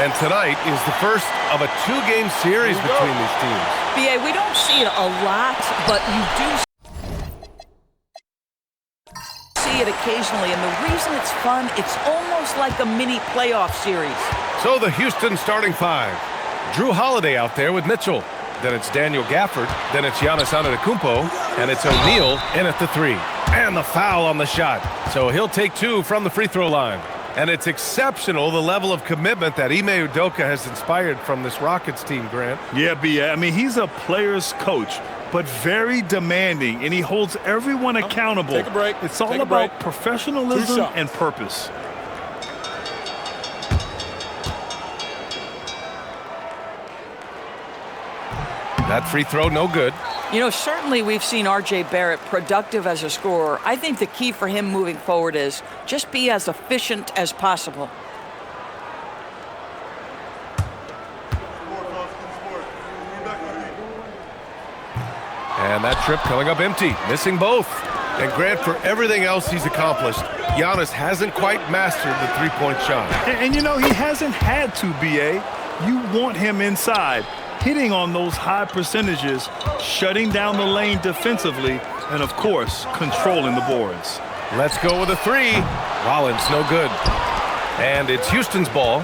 And tonight is the first of a two-game series between these teams. BA, we don't see it a lot, but you do see it occasionally. And the reason it's fun, it's almost like a mini playoff series. So the Houston starting five. Drew Holiday out there with Mitchell. Then it's Daniel Gafford. Then it's Giannis Antetokounmpo. And it's O'Neal in at the three. And the foul on the shot. So he'll take two from the free throw line. And it's exceptional, the level of commitment that Ime Udoka has inspired from this Rockets team, Grant. Yeah, B.A. I mean, he's a player's coach, but very demanding, and he holds everyone accountable. Take a break. It's all about professionalism and purpose. That free throw, no good. You know, certainly we've seen R.J. Barrett productive as a scorer. I think the key for him moving forward is just be as efficient as possible. And that trip coming up empty, missing both. And Grant, for everything else he's accomplished, Giannis hasn't quite mastered the three-point shot. And you know, he hasn't had to, B.A. You want him inside, hitting on those high percentages, shutting down the lane defensively, and, of course, controlling the boards. Let's go with a three. Rollins, no good. And it's Houston's ball.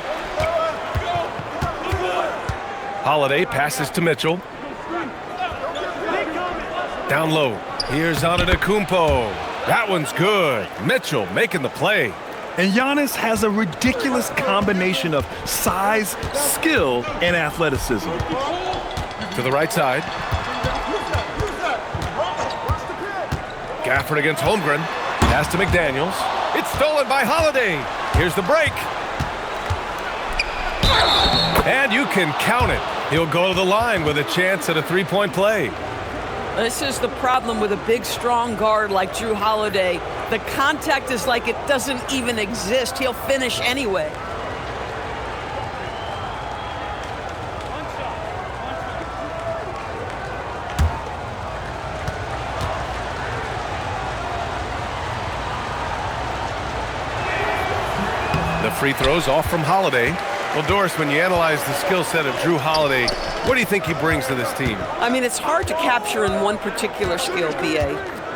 Holiday passes to Mitchell. Down low. Here's Antetokounmpo. That one's good. Mitchell making the play. And Giannis has a ridiculous combination of size, skill, and athleticism. To the right side. Gafford against Holmgren. Pass to McDaniels. It's stolen by Holiday. Here's the break. And you can count it. He'll go to the line with a chance at a three-point play. This is the problem with a big, strong guard like Drew Holiday. The contact is like it doesn't even exist. He'll finish anyway. The free throws off from Holiday. Well, Doris, when you analyze the skill set of Drew Holiday, what do you think he brings to this team? I mean, it's hard to capture in one particular skill, B.A.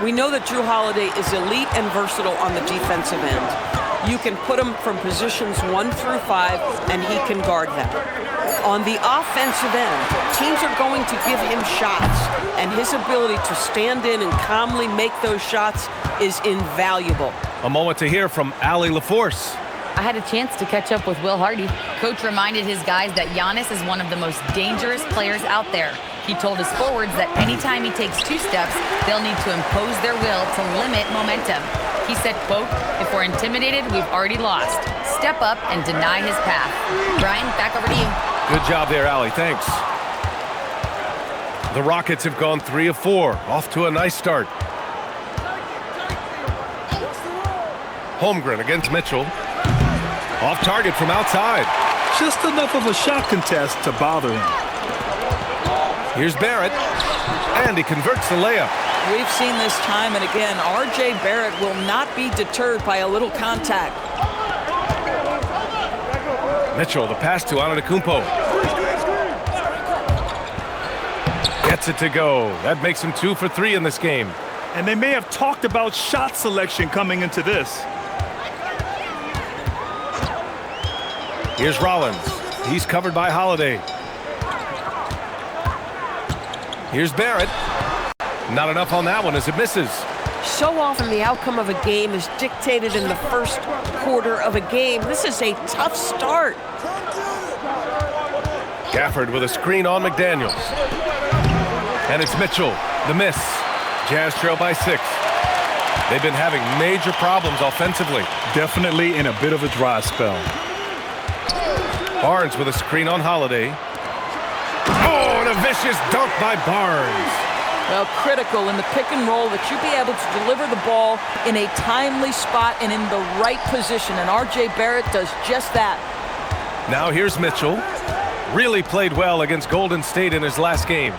We know that Drew Holiday is elite and versatile on the defensive end. You can put him from positions 1 through 5, and he can guard them. On the offensive end, teams are going to give him shots, and his ability to stand in and calmly make those shots is invaluable. A moment to hear from Allie LaForce. I had a chance to catch up with Will Hardy. Coach reminded his guys that Giannis is one of the most dangerous players out there. He told his forwards that anytime he takes 2 steps, they'll need to impose their will to limit momentum. He said, quote, "If we're intimidated, we've already lost. Step up and deny his path." Brian, back over to you. Good job there, Allie. Thanks. The Rockets have gone 3 of 4. Off to a nice start. Holmgren against Mitchell. Off target from outside. Just enough of a shot contest to bother him. Here's Barrett. And he converts the layup. We've seen this time and again. R.J. Barrett will not be deterred by a little contact. Mitchell, the pass to Antetokounmpo. Gets it to go. That makes him 2 for 3 in this game. And they may have talked about shot selection coming into this. Here's Rollins. He's covered by Holiday. Here's Barrett. Not enough on that one as it misses. So often the outcome of a game is dictated in the first quarter of a game. This is a tough start. Gafford with a screen on McDaniels. And it's Mitchell. The miss. Jazz trail by 6. They've been having major problems offensively. Definitely in a bit of a dry spell. Barnes with a screen on Holiday. Oh, and a vicious dunk by Barnes. Well, critical in the pick and roll that you be able to deliver the ball in a timely spot and in the right position. And R.J. Barrett does just that. Now here's Mitchell. Really played well against Golden State in his last game.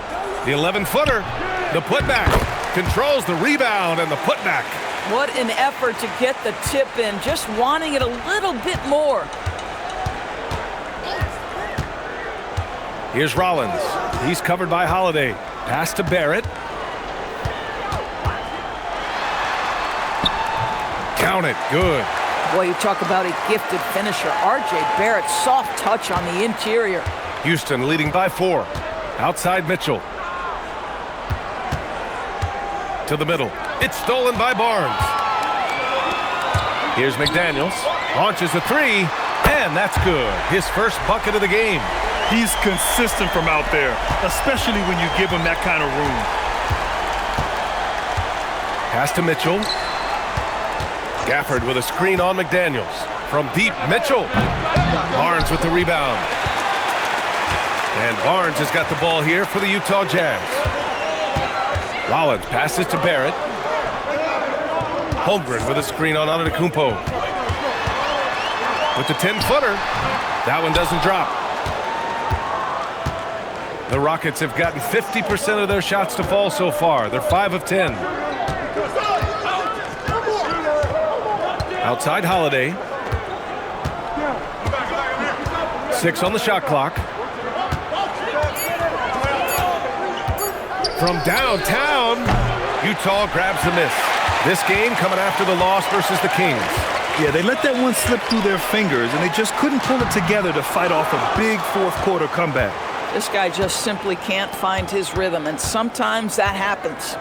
The 11-footer. The putback. Controls the rebound and the putback. What an effort to get the tip in. Just wanting it a little bit more. Here's Rollins. He's covered by Holiday. Pass to Barrett. Count it. Good. Boy, you talk about a gifted finisher. R.J. Barrett, soft touch on the interior. Houston leading by 4. Outside Mitchell. To the middle. It's stolen by Barnes. Here's McDaniels. Launches a 3. And that's good. His first bucket of the game. He's consistent from out there, especially when you give him that kind of room. Pass to Mitchell. Gafford with a screen on McDaniels. From deep, Mitchell. Barnes with the rebound. And Barnes has got the ball here for the Utah Jazz. Rollins passes to Barrett. Holmgren with a screen on Antetokounmpo. With the 10-footer. That one doesn't drop. The Rockets have gotten 50% of their shots to fall so far. They're 5 of 10. Outside Holiday. 6 on the shot clock. From downtown, Utah grabs the miss. This game coming after the loss versus the Kings. Yeah, they let that one slip through their fingers, and they just couldn't pull it together to fight off a big fourth-quarter comeback. This guy just simply can't find his rhythm, and sometimes that happens.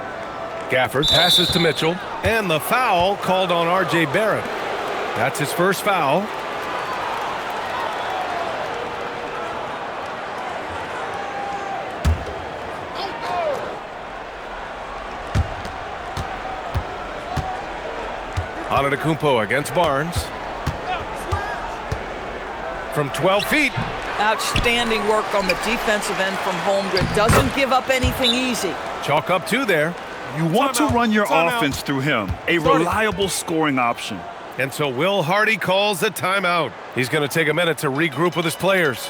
Gafford passes to Mitchell, and the foul called on R.J. Barrett. That's his first foul. Antetokounmpo against Barnes. From 12 feet. Outstanding work on the defensive end from Holmgren. Doesn't give up anything easy. Chalk up 2 there. You want to run your offense through him, a reliable scoring option. And so Will Hardy calls the timeout. He's going to take a minute to regroup with his players.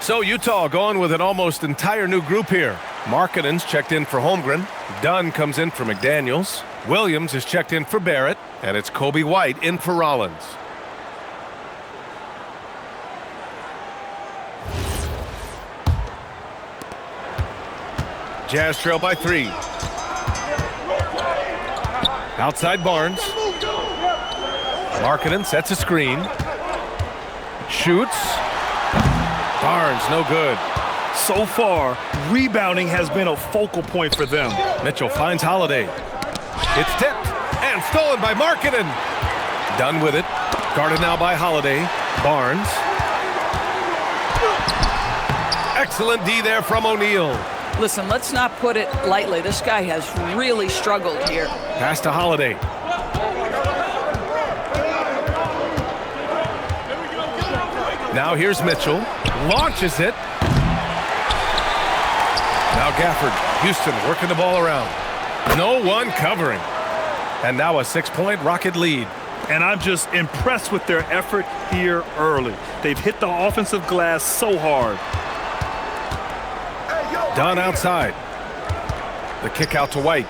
So Utah going with an almost entire new group here. Markkanen's checked in for Holmgren. Dunn comes in for McDaniels. Williams is checked in for Barrett. And it's Kobe White in for Rollins. Jazz trail by 3. Outside Barnes. Markkanen sets a screen. Shoots. Barnes, no good. So far, rebounding has been a focal point for them. Mitchell finds Holiday. It's tipped and stolen by Markkanen. Done with it. Guarded now by Holiday. Barnes. Excellent D there from O'Neal. Listen, let's not put it lightly. This guy has really struggled here. Pass to Holiday. Now here's Mitchell. Launches it. Now Gafford. Houston working the ball around. No one covering. And now a 6-point Rocket lead. And I'm just impressed with their effort here early. They've hit the offensive glass so hard. Dunn outside. The kick out to White.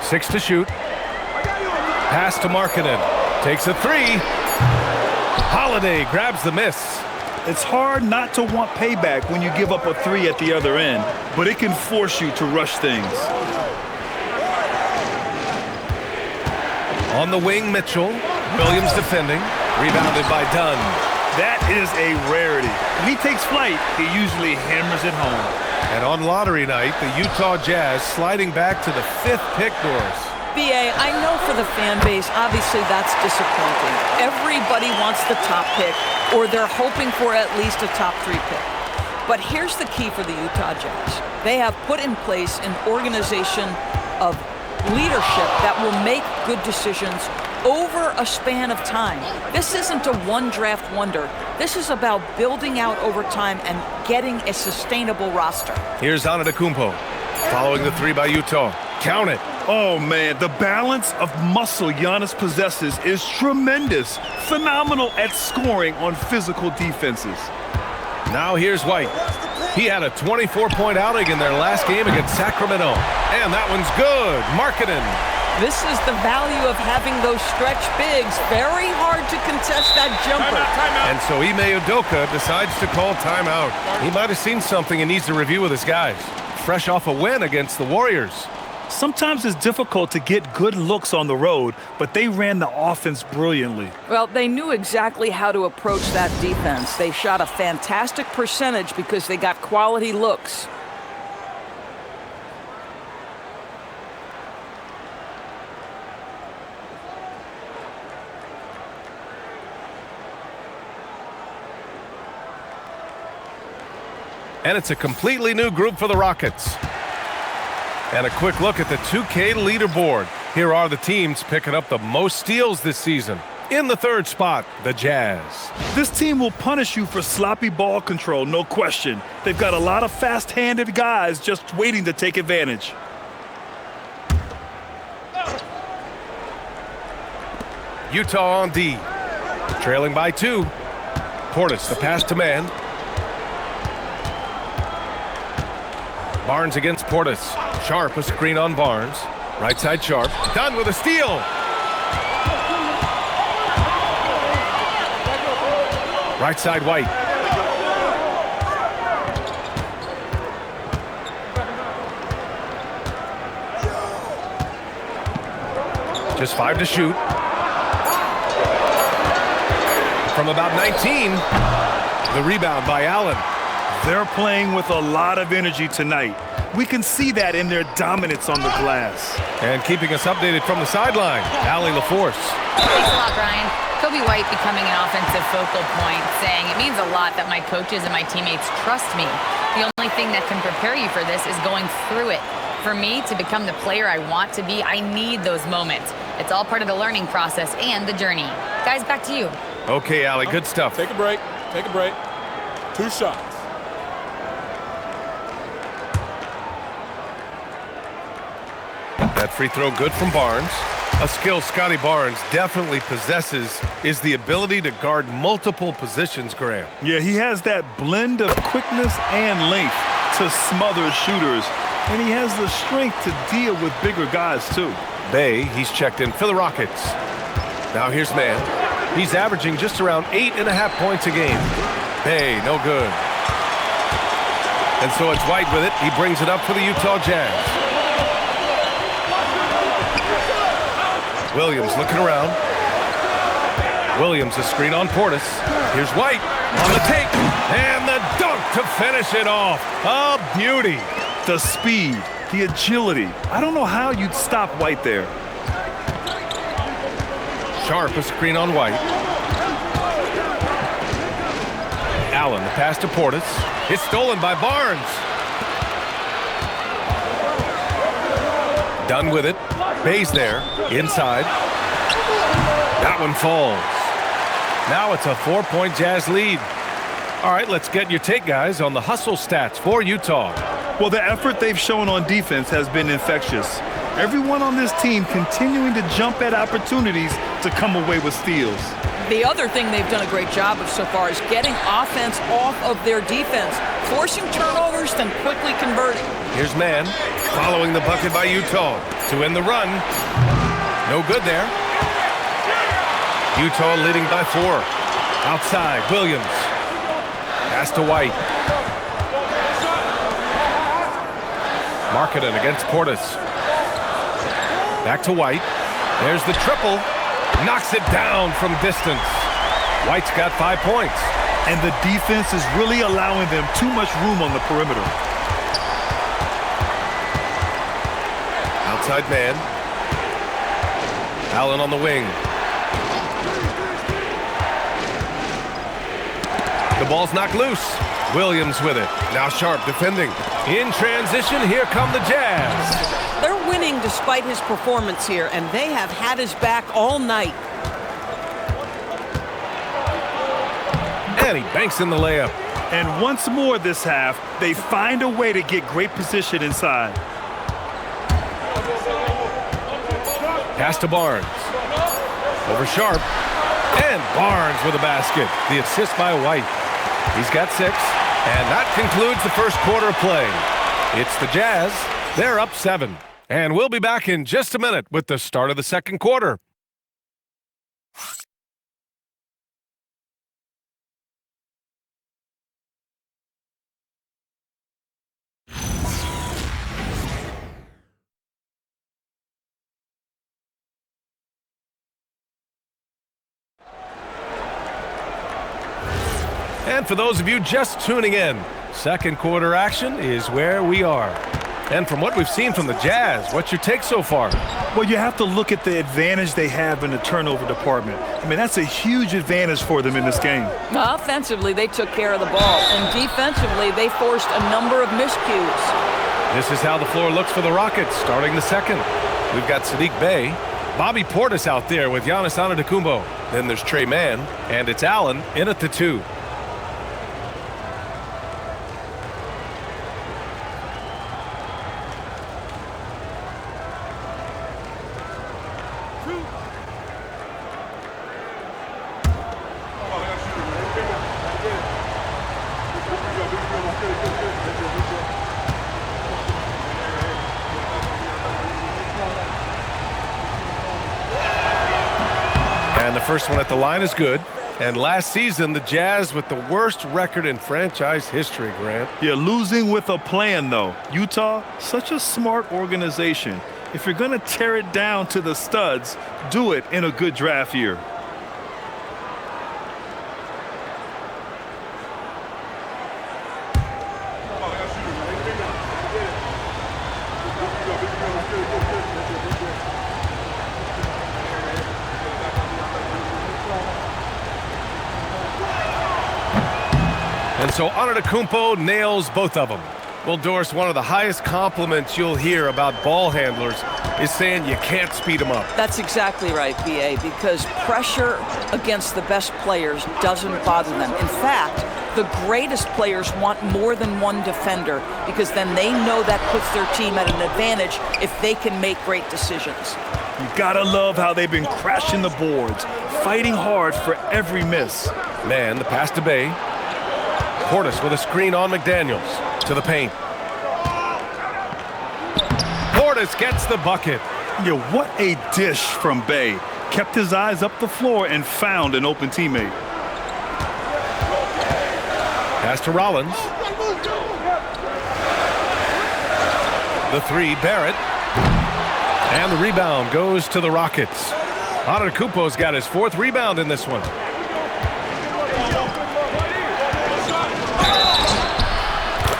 6 to shoot. Pass to Markkanen. Takes a 3. Holiday grabs the miss. It's hard not to want payback when you give up a 3 at the other end, but it can force you to rush things. On the wing, Mitchell. Williams defending. Rebounded by Dunn. That is a rarity. When he takes flight, he usually hammers it home. And on lottery night, the Utah Jazz sliding back to the 5th pick, Doris. BA, I know for the fan base, obviously that's disappointing. Everybody wants the top pick, or they're hoping for at least a top 3 pick. But here's the key for the Utah Jazz. They have put in place an organization of leadership that will make good decisions over a span of time. This isn't a one-draft wonder. This is about building out over time and getting a sustainable roster. Here's Antetokounmpo, following the 3 by Utah. Count it. Oh, man, the balance of muscle Giannis possesses is tremendous. Phenomenal at scoring on physical defenses. Now here's White. He had a 24-point outing in their last game against Sacramento. And that one's good. Markkanen. This is the value of having those stretch bigs. Very hard to contest that jumper. And so Ime Udoka decides to call timeout. He might have seen something and needs to review with his guys. Fresh off a win against the Warriors. Sometimes it's difficult to get good looks on the road, but they ran the offense brilliantly. Well, they knew exactly how to approach that defense. They shot a fantastic percentage because they got quality looks. And it's a completely new group for the Rockets. And a quick look at the 2K leaderboard. Here are the teams picking up the most steals this season. In the 3rd spot, the Jazz. This team will punish you for sloppy ball control, no question. They've got a lot of fast-handed guys just waiting to take advantage. Utah on D. Trailing by 2. Portis, the pass to man. Barnes against Portis. Sharp, a screen on Barnes. Right side Sharp. Done with a steal. Right side White. Just 5 to shoot. From about 19. The rebound by Allen. They're playing with a lot of energy tonight. We can see that in their dominance on the glass. And keeping us updated from the sideline, Allie LaForce. Thanks a lot, Brian. Kobe White becoming an offensive focal point, saying it means a lot that my coaches and my teammates trust me. The only thing that can prepare you for this is going through it. For me to become the player I want to be, I need those moments. It's all part of the learning process and the journey. Guys, back to you. Okay, Allie, good stuff. Take a break. Take a break. 2 shots. That free throw good from Barnes. A skill Scotty Barnes definitely possesses is the ability to guard multiple positions, Graham. Yeah, he has that blend of quickness and length to smother shooters, and he has the strength to deal with bigger guys, too. Bay, he's checked in for the Rockets. Now here's Mann. He's averaging just around 8.5 points a game. Bay, no good. And so it's White with it. He brings it up for the Utah Jazz. Williams looking around. Williams a screen on Portis. Here's White on the take. And the dunk to finish it off. A beauty. The speed, the agility. I don't know how you'd stop White there. Sharp a screen on White. Allen the pass to Portis. It's stolen by Barnes. Done with it. Bay's there. Inside. That one falls. Now it's a 4-point Jazz lead. All right, let's get your take, guys, on the hustle stats for Utah. Well, the effort they've shown on defense has been infectious. Everyone on this team continuing to jump at opportunities to come away with steals. The other thing they've done a great job of so far is getting offense off of their defense, forcing turnovers, then quickly converting. Here's Mann following the bucket by Utah to end the run. No good there. Utah leading by 4. Outside, Williams. Pass to White. Markkanen against Portis. Back to White. There's the triple. Knocks it down from distance. White's got 5 points. And the defense is really allowing them too much room on the perimeter. Outside man. Allen on the wing. The ball's knocked loose. Williams with it. Now Sharp defending. In transition, here come the Jazz. They're winning despite his performance here, and they have had his back all night. And he banks in the layup. And once more this half, they find a way to get great position inside. Pass to Barnes. Over Sharp. And Barnes with a basket. The assist by White. He's got 6. And that concludes the first quarter of play. It's the Jazz. They're up 7. And we'll be back in just a minute with the start of the second quarter. And for those of you just tuning in, second quarter action is where we are. And from what we've seen from the Jazz, what's your take so far? Well, you have to look at the advantage they have in the turnover department. I mean, that's a huge advantage for them in this game. Offensively, they took care of the ball, and defensively, they forced a number of miscues. This is how the floor looks for the Rockets starting the second. We've got Saddiq Bey, Bobby Portis out there with Giannis Antetokounmpo. Then there's Tre Mann, and it's Allen in at the 2. And the first one at the line is good. And last season, the Jazz with the worst record in franchise history, Grant. Yeah, losing with a plan, though. Utah, such a smart organization. If you're going to tear it down to the studs, do it in a good draft year. And so Antetokounmpo nails both of them. Well, Doris, one of the highest compliments you'll hear about ball handlers is saying you can't speed them up. That's exactly right, B.A., because pressure against the best players doesn't bother them. In fact, The greatest players want more than one defender because then they know that puts their team at an advantage if they can make great decisions. You gotta love how they've been crashing the boards, fighting hard for every miss. Man, the pass to Bay. Portis with a screen on McDaniels to the paint. Portis gets the bucket. Yeah, what a dish from Bay. Kept his eyes up the floor and found an open teammate. Pass to Rollins. The three, Barrett. And the rebound goes to the Rockets. Antetokounmpo's got his 4th rebound in this one.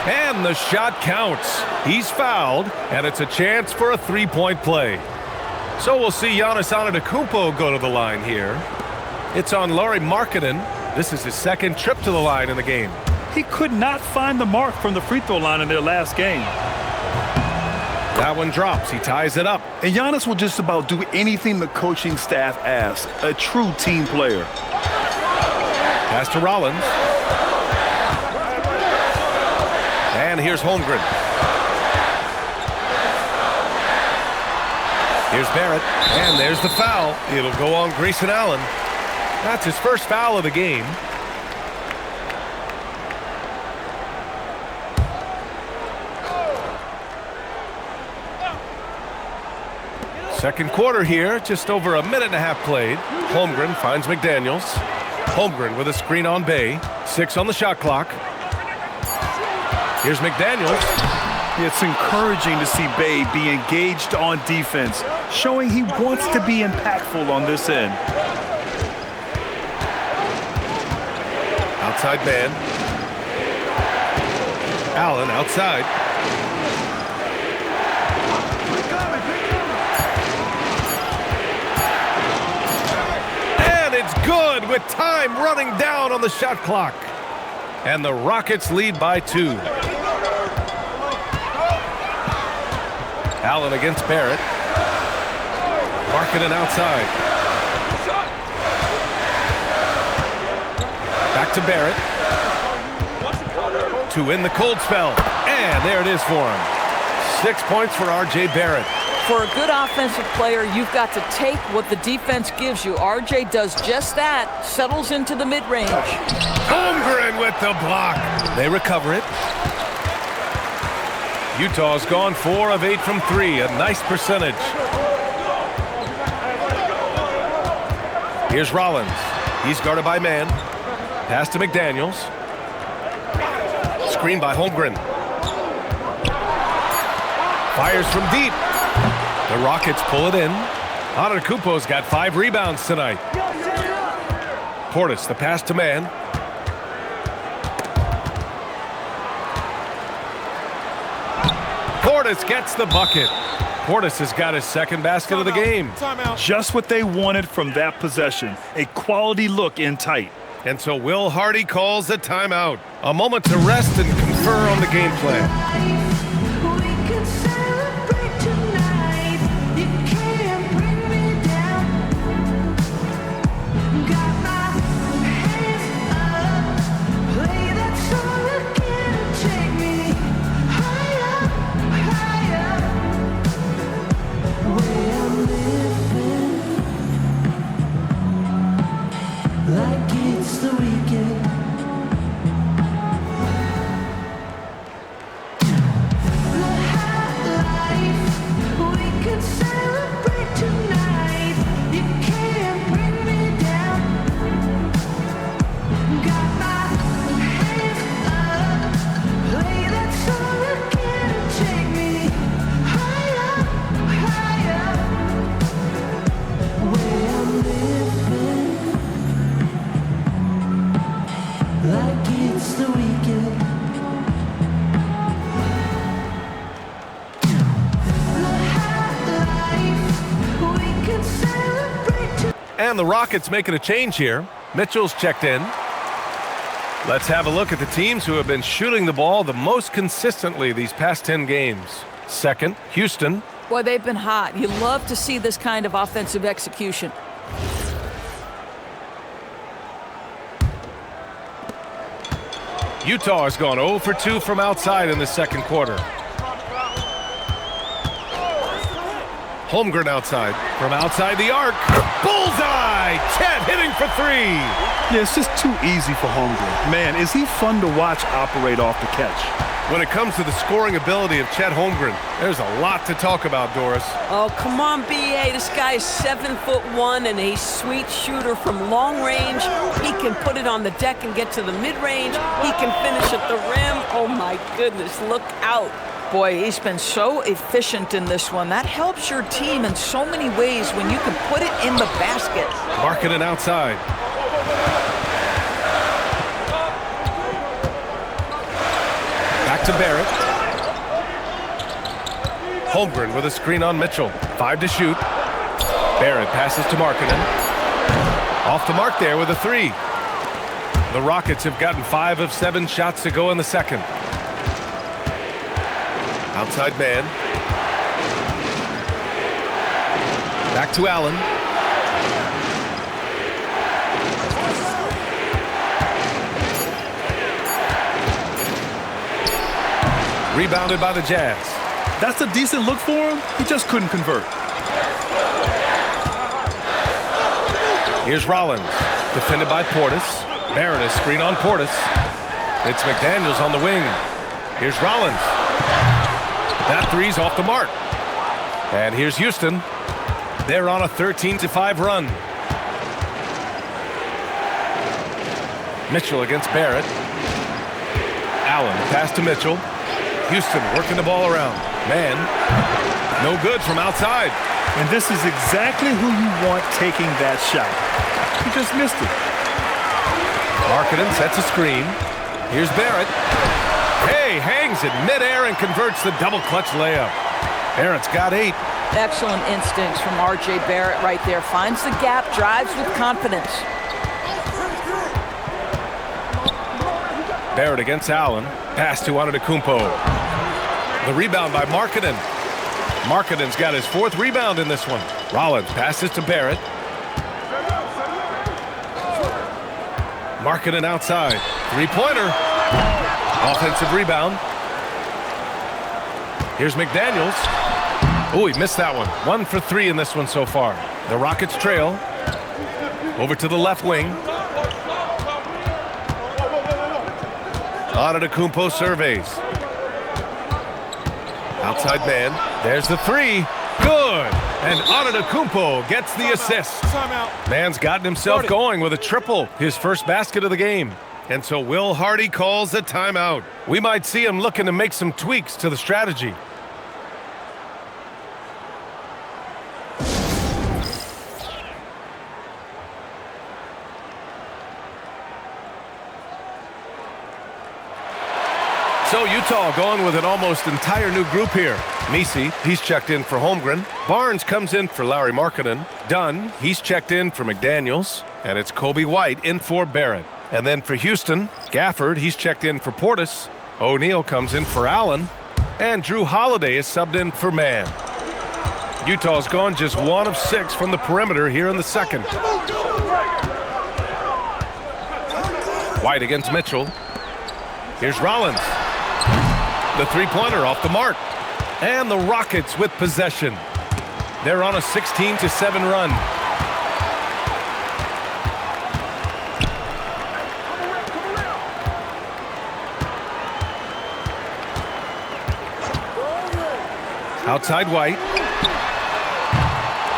And the shot counts. He's fouled, and it's a chance for a 3-point play. So we'll see Giannis Antetokounmpo go to the line here. It's on Lauri Markkanen. This is his 2nd trip to the line in the game. He could not find the mark from the free throw line in their last game. That one drops. He ties it up. And Giannis will just about do anything the coaching staff asks. A true team player. Pass to Rollins. And here's Holmgren. Here's Barrett. And there's the foul. It'll go on Grayson Allen. That's his 1st foul of the game. Second quarter here, just over a minute and a half played. Holmgren finds McDaniels. Holmgren with a screen on Bay. 6 on the shot clock. Here's McDaniels. It's encouraging to see Bay be engaged on defense, showing he wants to be impactful on this end. Outside man. Allen outside. And it's good with time running down on the shot clock. And the Rockets lead by 2. Allen against Barrett. Markkanen outside. Back to Barrett. To win the cold spell. And there it is for him. 6 points for R.J. Barrett. For a good offensive player, you've got to take what the defense gives you. R.J. does just that. Settles into the mid-range. Holmgren with the block. They recover it. Utah's gone 4 of 8 from 3. A nice percentage. Here's Rollins. He's guarded by man. Pass to McDaniels. Screen by Holmgren. Fires from deep. The Rockets pull it in. Antetokounmpo's got 5 rebounds tonight. Portis, the pass to man. Portis gets the bucket. Portis has got his 2nd basket of the game. Just what they wanted from that possession. A quality look in tight. And so Will Hardy calls a timeout. A moment to rest and confer on the game plan. And the Rockets making a change here. Mitchell's checked in. Let's have a look at the teams who have been shooting the ball the most consistently these past 10 games. Second, Houston. Boy, they've been hot. You love to see this kind of offensive execution. Utah has gone 0 for 2 from outside in the second quarter. Holmgren outside. From outside the arc. Bullseye! Chet hitting for 3. Yeah, it's just too easy for Holmgren. Man, is he fun to watch operate off the catch. When it comes to the scoring ability of Chet Holmgren, there's a lot to talk about, Doris. Oh, come on, B.A. This guy is 7'1" and a sweet shooter from long range. He can put it on the deck and get to the mid-range. He can finish at the rim. Oh, my goodness, look out. Boy, he's been so efficient in this one. That helps your team in so many ways when you can put it in the basket. Markkanen outside. Back to Barrett. Holmgren with a screen on Mitchell. 5 to shoot. Barrett passes to Markkanen. Off the mark there with a 3. The Rockets have gotten 5 of 7 shots to go in the second. Outside man. Back to Allen. Rebounded by the Jazz. That's a decent look for him. He just couldn't convert. Here's Rollins. Defended by Portis. Barrett is screen on Portis. It's McDaniels on the wing. Here's Rollins. That 3's off the mark. And here's Houston. They're on a 13-5 run. Mitchell against Barrett. Allen pass to Mitchell. Houston working the ball around. Man, no good from outside. And this is exactly who you want taking that shot. He just missed it. Markkanen sets a screen. Here's Barrett. Hey, hangs in midair and converts the double clutch layup. Barrett's got 8. Excellent instincts from R.J. Barrett right there. Finds the gap, drives with confidence. Barrett against Allen. Pass to Antetokounmpo. The rebound by Markkanen. Markkanen's got his 4th rebound in this one. Rollins passes to Barrett. Markkanen outside. 3-pointer. Offensive rebound. Here's McDaniels. Oh, he missed that one. 1 for 3 in this one so far. The Rockets trail. Over to the left wing. Antetokounmpo surveys. Outside man. There's the 3. Good. And Antetokounmpo gets the assist. Man's gotten himself going with a triple. His first basket of the game. And so Will Hardy calls the timeout. We might see him looking to make some tweaks to the strategy. So Utah going with an almost entire new group here. Messi, he's checked in for Holmgren. Barnes comes in for Lauri Markkanen. Dunn, he's checked in for McDaniels. And it's Coby White in for Barrett. And then for Houston, Gafford, he's checked in for Portis. O'Neal comes in for Allen. And Drew Holiday is subbed in for Mann. Utah's gone just 1 of 6 from the perimeter here in the second. White against Mitchell. Here's Rollins. The 3-pointer off the mark. And the Rockets with possession. They're on a 16-7 run. Outside White.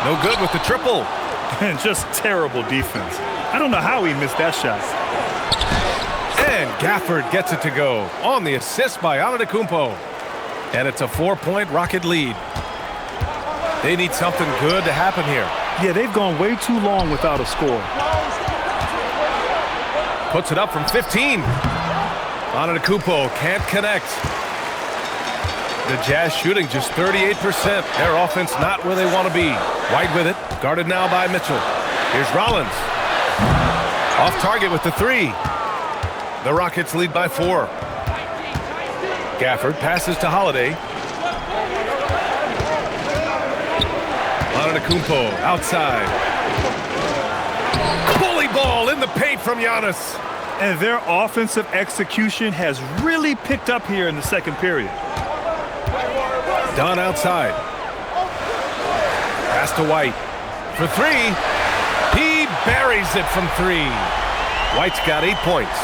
No good with the triple. And just terrible defense. I don't know how he missed that shot. And Gafford gets it to go on the assist by Antetokounmpo. And it's a 4-point Rocket lead. They need something good to happen here. Yeah, they've gone way too long without a score. Puts it up from 15. Antetokounmpo can't connect. The Jazz shooting just 38%. Their offense not where they want to be. White with it. Guarded now by Mitchell. Here's Rollins. Off target with the 3. The Rockets lead by 4. Gafford passes to Holiday. Antetokounmpo outside. Bully ball in the paint from Giannis. And their offensive execution has really picked up here in the second period. Dunn outside. Pass to White. For three. He buries it from three. White's got 8 points.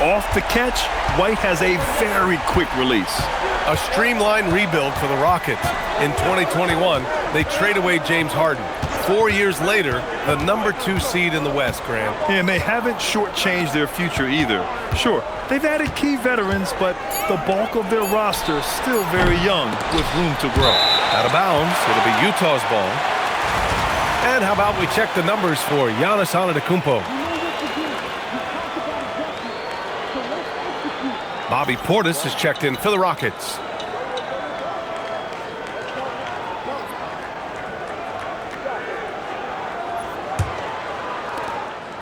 Off the catch, White has a very quick release. A streamlined rebuild for the Rockets. In 2021, they trade away James Harden. 4 years later, the #2 seed in the West, Grant. And they haven't shortchanged their future either. Sure, they've added key veterans, but the bulk of their roster is still very young with room to grow. Out of bounds, it'll be Utah's ball. And how about we check the numbers for Giannis Antetokounmpo. Bobby Portis is checked in for the Rockets.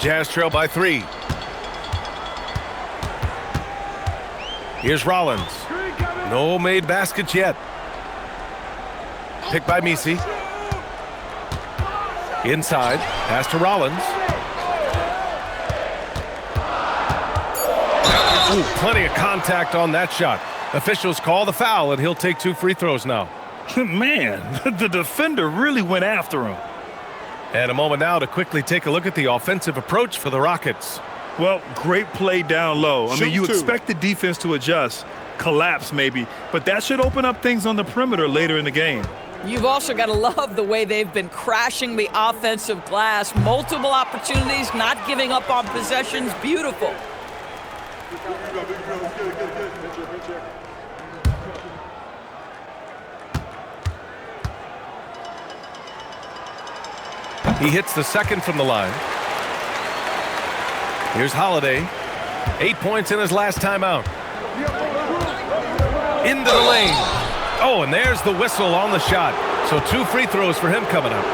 Jazz trail by 3. Here's Rollins. No made baskets yet. Picked by Misi. Inside. Pass to Rollins. Ooh, plenty of contact on that shot. Officials call the foul, and he'll take 2 free throws now. Man, the defender really went after him. And a moment now to quickly take a look at the offensive approach for the Rockets. Well, great play down low. I mean, you Shoot 2. expect the defense to adjust, collapse maybe, but that should open up things on the perimeter later in the game. You've also got to love the way they've been crashing the offensive glass. Multiple opportunities, not giving up on possessions. Beautiful. He hits the second from the line. Here's Holiday. 8 points in his last time out. Into the lane. Oh, and there's the whistle on the shot. So 2 free throws for him coming up.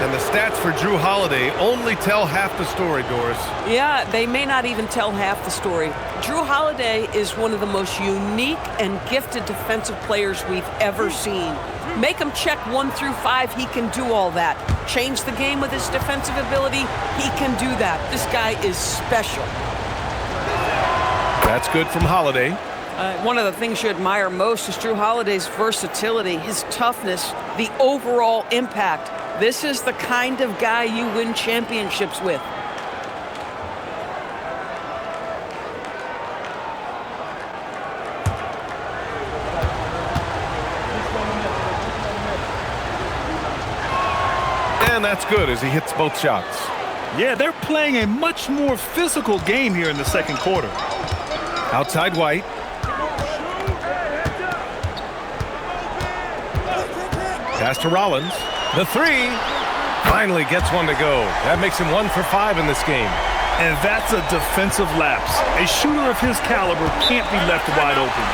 And the stats for Drew Holiday only tell half the story, Doris. Yeah, they may not even tell half the story. Drew Holiday is one of the most unique and gifted defensive players we've ever seen. Make him check 1 through 5, he can do all that. Change the game with his defensive ability, he can do that. This guy is special. That's good from Holiday. One of the things you admire most is Drew Holiday's versatility, his toughness, the overall impact. This is the kind of guy you win championships with. And that's good as he hits both shots. Yeah, they're playing a much more physical game here in the second quarter. Outside White. Pass to Rollins. The 3 finally gets one to go. That makes him 1 for 5 in this game. And that's a defensive lapse. A shooter of his caliber can't be left wide open.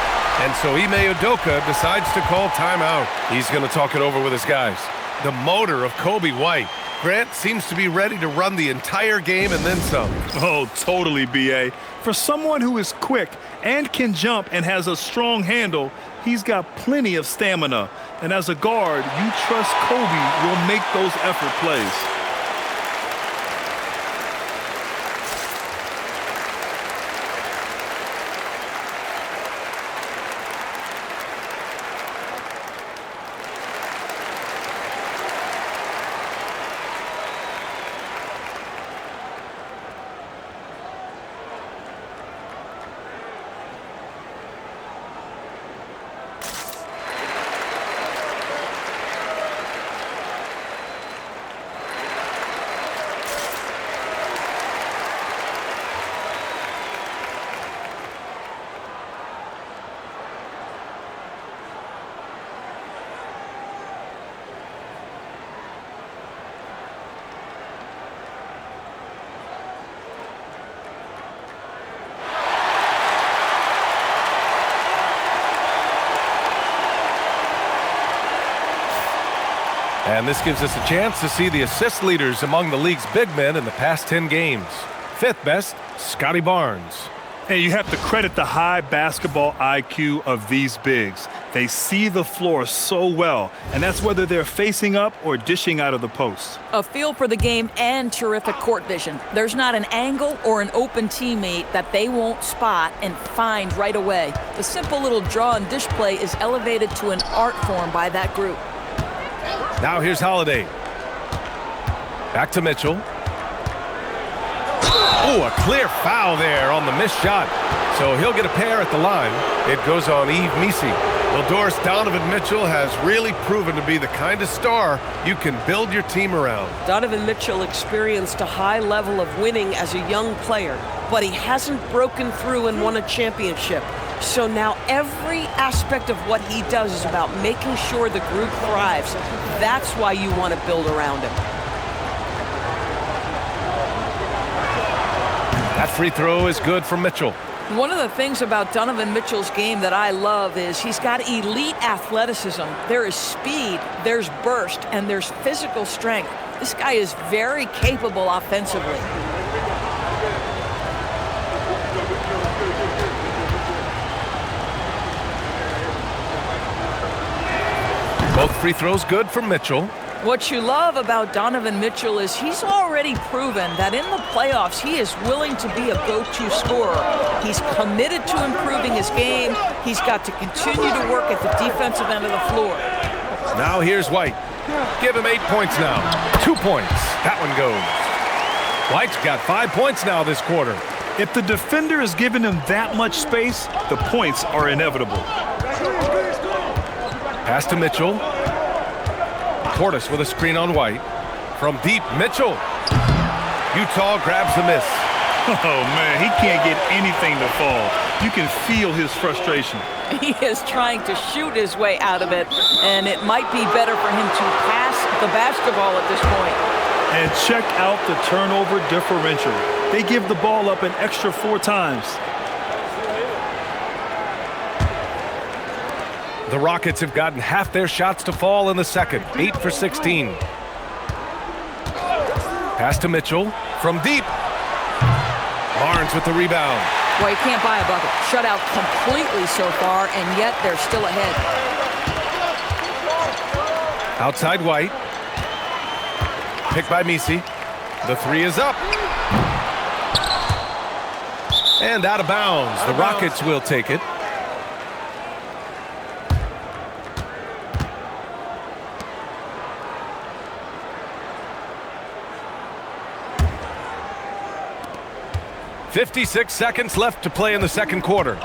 And so Ime Udoka decides to call timeout. He's going to talk it over with his guys. The motor of Kobe White. Grant seems to be ready to run the entire game and then some. Oh, totally, B.A. For someone who is quick and can jump and has a strong handle, he's got plenty of stamina. And as a guard, you trust Kobe will make those effort plays. And this gives us a chance to see the assist leaders among the league's big men in the past 10 games. 5th best, Scotty Barnes. And you have to credit the high basketball IQ of these bigs. They see the floor so well, and that's whether they're facing up or dishing out of the post. A feel for the game and terrific court vision. There's not an angle or an open teammate that they won't spot and find right away. The simple little draw and dish play is elevated to an art form by that group. Now here's Holiday. Back to Mitchell. Oh, a clear foul there on the missed shot. So he'll get a pair at the line. It goes on Yves Missi. Well, Doris, Donovan Mitchell has really proven to be the kind of star you can build your team around. Donovan Mitchell experienced a high level of winning as a young player, but he hasn't broken through and won a championship. So now every aspect of what he does is about making sure the group thrives. That's why you want to build around him. That free throw is good for Mitchell. One of the things about Donovan Mitchell's game that I love is he's got elite athleticism. There is speed, there's burst, and there's physical strength. This guy is very capable offensively. Both free throws good for Mitchell. What you love about Donovan Mitchell is he's already proven that in the playoffs he is willing to be a go-to scorer. He's committed to improving his game. He's got to continue to work at the defensive end of the floor. Now here's White. Give him 8 points now. 2 points. That one goes. White's got 5 points now this quarter. If the defender is giving him that much space, the points are inevitable. Pass to Mitchell. Portis with a screen on White. From deep, Mitchell. Utah grabs the miss. Oh, man, he can't get anything to fall. You can feel his frustration. He is trying to shoot his way out of it, and it might be better for him to pass the basketball at this point. And check out the turnover differential. They give the ball up an extra 4 times. The Rockets have gotten half their shots to fall in the second. 8 for 16. Pass to Mitchell. From deep. Barnes with the rebound. Well, you can't buy a bucket. Shut out completely so far, and yet they're still ahead. Outside White. Picked by Missi. The three is up. And out of bounds. The Rockets will take it. "56 seconds left to play in the second quarter."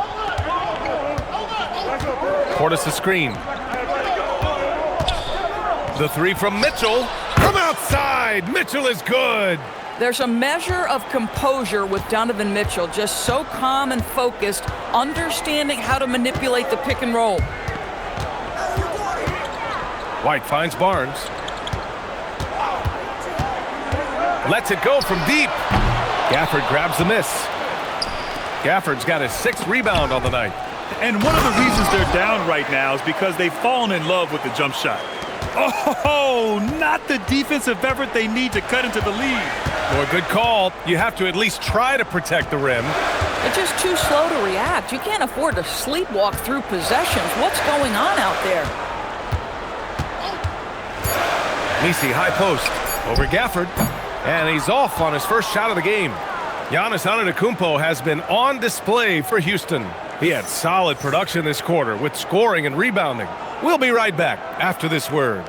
Portis the screen. The three from Mitchell. From outside. Mitchell is good. There's a measure of composure with Donovan Mitchell, just so calm and focused, understanding how to manipulate the pick and roll. White finds Barnes. Lets it go from deep. Gafford grabs the miss. Gafford's got his 6th rebound on the night. And one of the reasons they're down right now is because they've fallen in love with the jump shot. Oh, not the defensive effort they need to cut into the lead. Well, good call. You have to at least try to protect the rim. They're just too slow to react. You can't afford to sleepwalk through possessions. What's going on out there? Missi high post over Gafford. And he's off on his first shot of the game. Giannis Antetokounmpo has been on display for Houston. He had solid production this quarter with scoring and rebounding. We'll be right back after this word.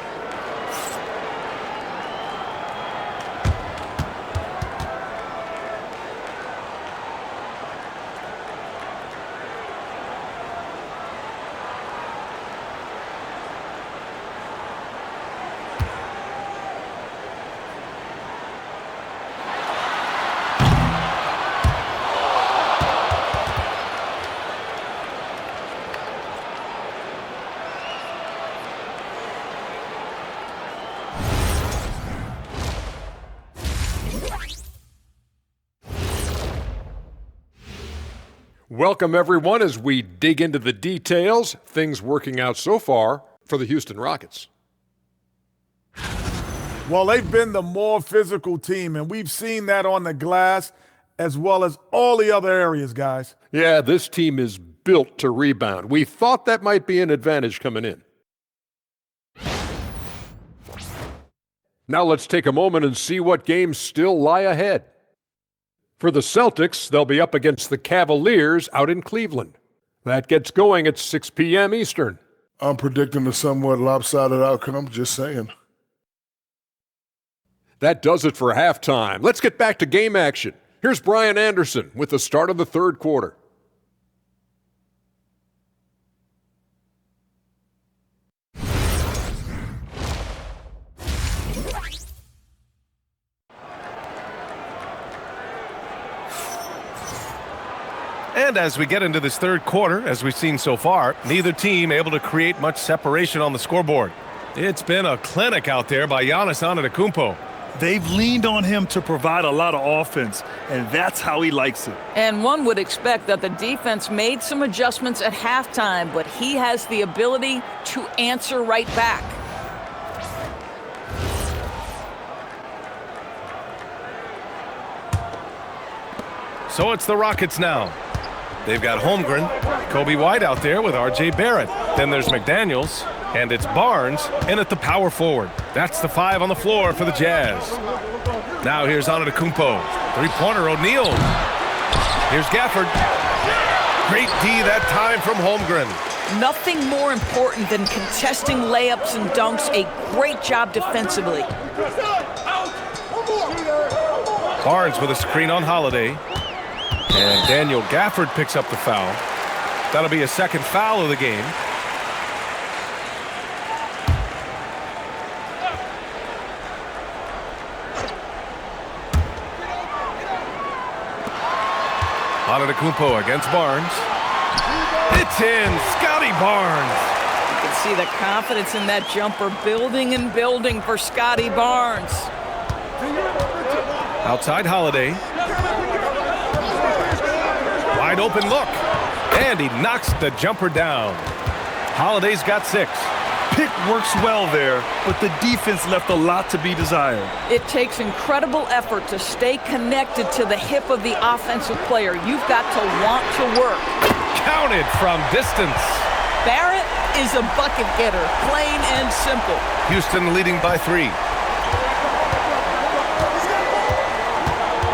Welcome, everyone, as we dig into the details. Things working out so far for the Houston Rockets. Well, they've been the more physical team, and we've seen that on the glass. as well as all the other areas, guys. Yeah, this team is built to rebound. We thought that might be an advantage coming in. Now let's take a moment and see what games still lie ahead. For the Celtics, they'll be up against the Cavaliers out in Cleveland. That gets going at 6 p.m. Eastern. I'm predicting a somewhat lopsided outcome, just saying. That does it for halftime. Let's get back to game action. Here's Brian Anderson with the start of the third quarter. And as we get into this third quarter, as we've seen so far, neither team able to create much separation on the scoreboard. It's been a clinic out there by Giannis Antetokounmpo. They've leaned on him to provide a lot of offense, and that's how he likes it. And one would expect that the defense made some adjustments at halftime, but he has the ability to answer right back. So it's the Rockets now. They've got Holmgren, Kobe White out there with R.J. Barrett. Then there's McDaniels, and it's Barnes in at the power forward. That's the 5 on the floor for the Jazz. Now here's Antetokounmpo. Three-pointer, O'Neal. Here's Gafford. Great D that time from Holmgren. Nothing more important than contesting layups and dunks. A great job defensively. Barnes with a screen on Holiday. And Daniel Gafford picks up the foul. That'll be a second foul of the game. Antetokounmpo against Barnes. It's in. Scotty Barnes. You can see the confidence in that jumper building and building for Scotty Barnes. Outside Holiday. Wide open look. And he knocks the jumper down. Holiday's got 6. Pick works well there, but the defense left a lot to be desired. It takes incredible effort to stay connected to the hip of the offensive player. You've got to want to work. Counted from distance. Barrett is a bucket getter, plain and simple. Houston leading by 3.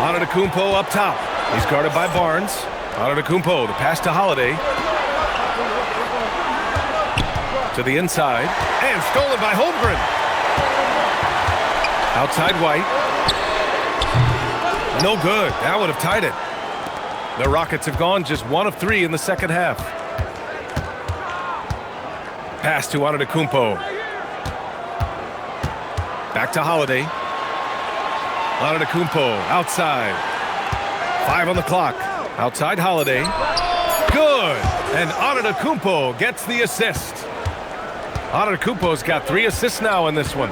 Antetokounmpo up top. He's guarded by Barnes. Antetokounmpo, the pass to Holiday. To the inside. And stolen by Holmgren. Outside White. No good. That would have tied it. The Rockets have gone just 1 of 3 in the second half. Pass to Antetokounmpo. Back to Holiday. Antetokounmpo outside. 5 on the clock. Outside Holiday. Good. And Antetokounmpo gets the assist. Antetokounmpo's got 3 assists now in this one.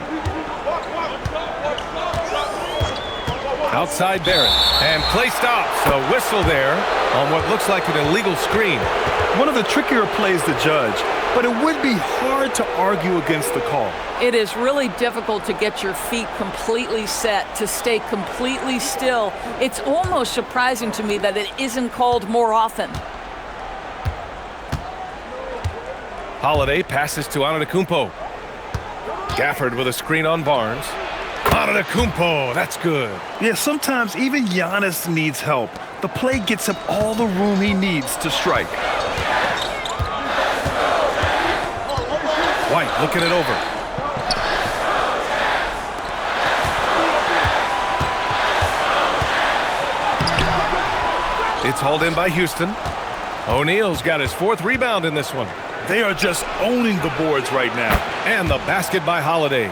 Outside Barrett. And play stops. A whistle there on what looks like an illegal screen. One of the trickier plays to judge, but it would be hard to argue against the call. It is really difficult to get your feet completely set, to stay completely still. It's almost surprising to me that it isn't called more often. Holiday passes to Antetokounmpo. Gafford with a screen on Barnes. Antetokounmpo, that's good. Yeah, sometimes even Giannis needs help. The play gets him all the room he needs to strike. White looking it over. It's hauled in by Houston. O'Neal's got his 4th rebound in this one. They are just owning the boards right now. And the basket by Holiday.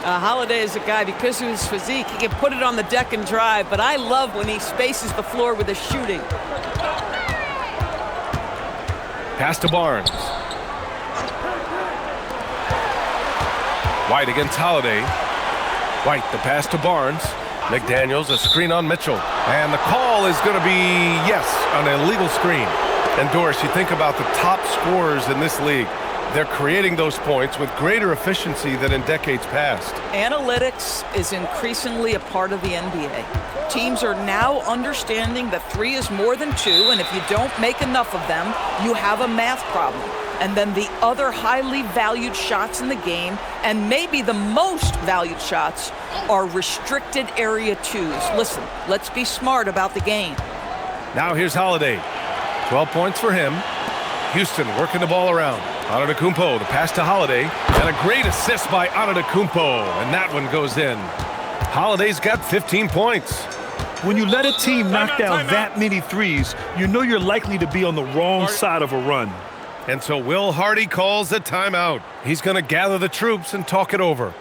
Holiday is a guy, because of his physique, he can put it on the deck and drive, but I love when he spaces the floor with his shooting. Pass to Barnes. White against Holiday. White, the pass to Barnes. McDaniels, a screen on Mitchell. And the call is going to be, yes, an illegal screen. And Doris, you think about the top scorers in this league. They're creating those points with greater efficiency than in decades past. Analytics is increasingly a part of the NBA. Teams are now understanding that 3 is more than 2, and if you don't make enough of them, you have a math problem. And then the other highly valued shots in the game, and maybe the most valued shots, are restricted area 2s. Listen, let's be smart about the game. Now here's Holiday. 12 points for him. Houston working the ball around. Antetokounmpo, the pass to Holiday, and a great assist by Antetokounmpo, and that one goes in. Holiday's got 15 points. When you let a team knock down that many threes, you know you're likely to be on the wrong side of a run. And so Will Hardy calls the timeout. He's going to gather the troops and talk it over.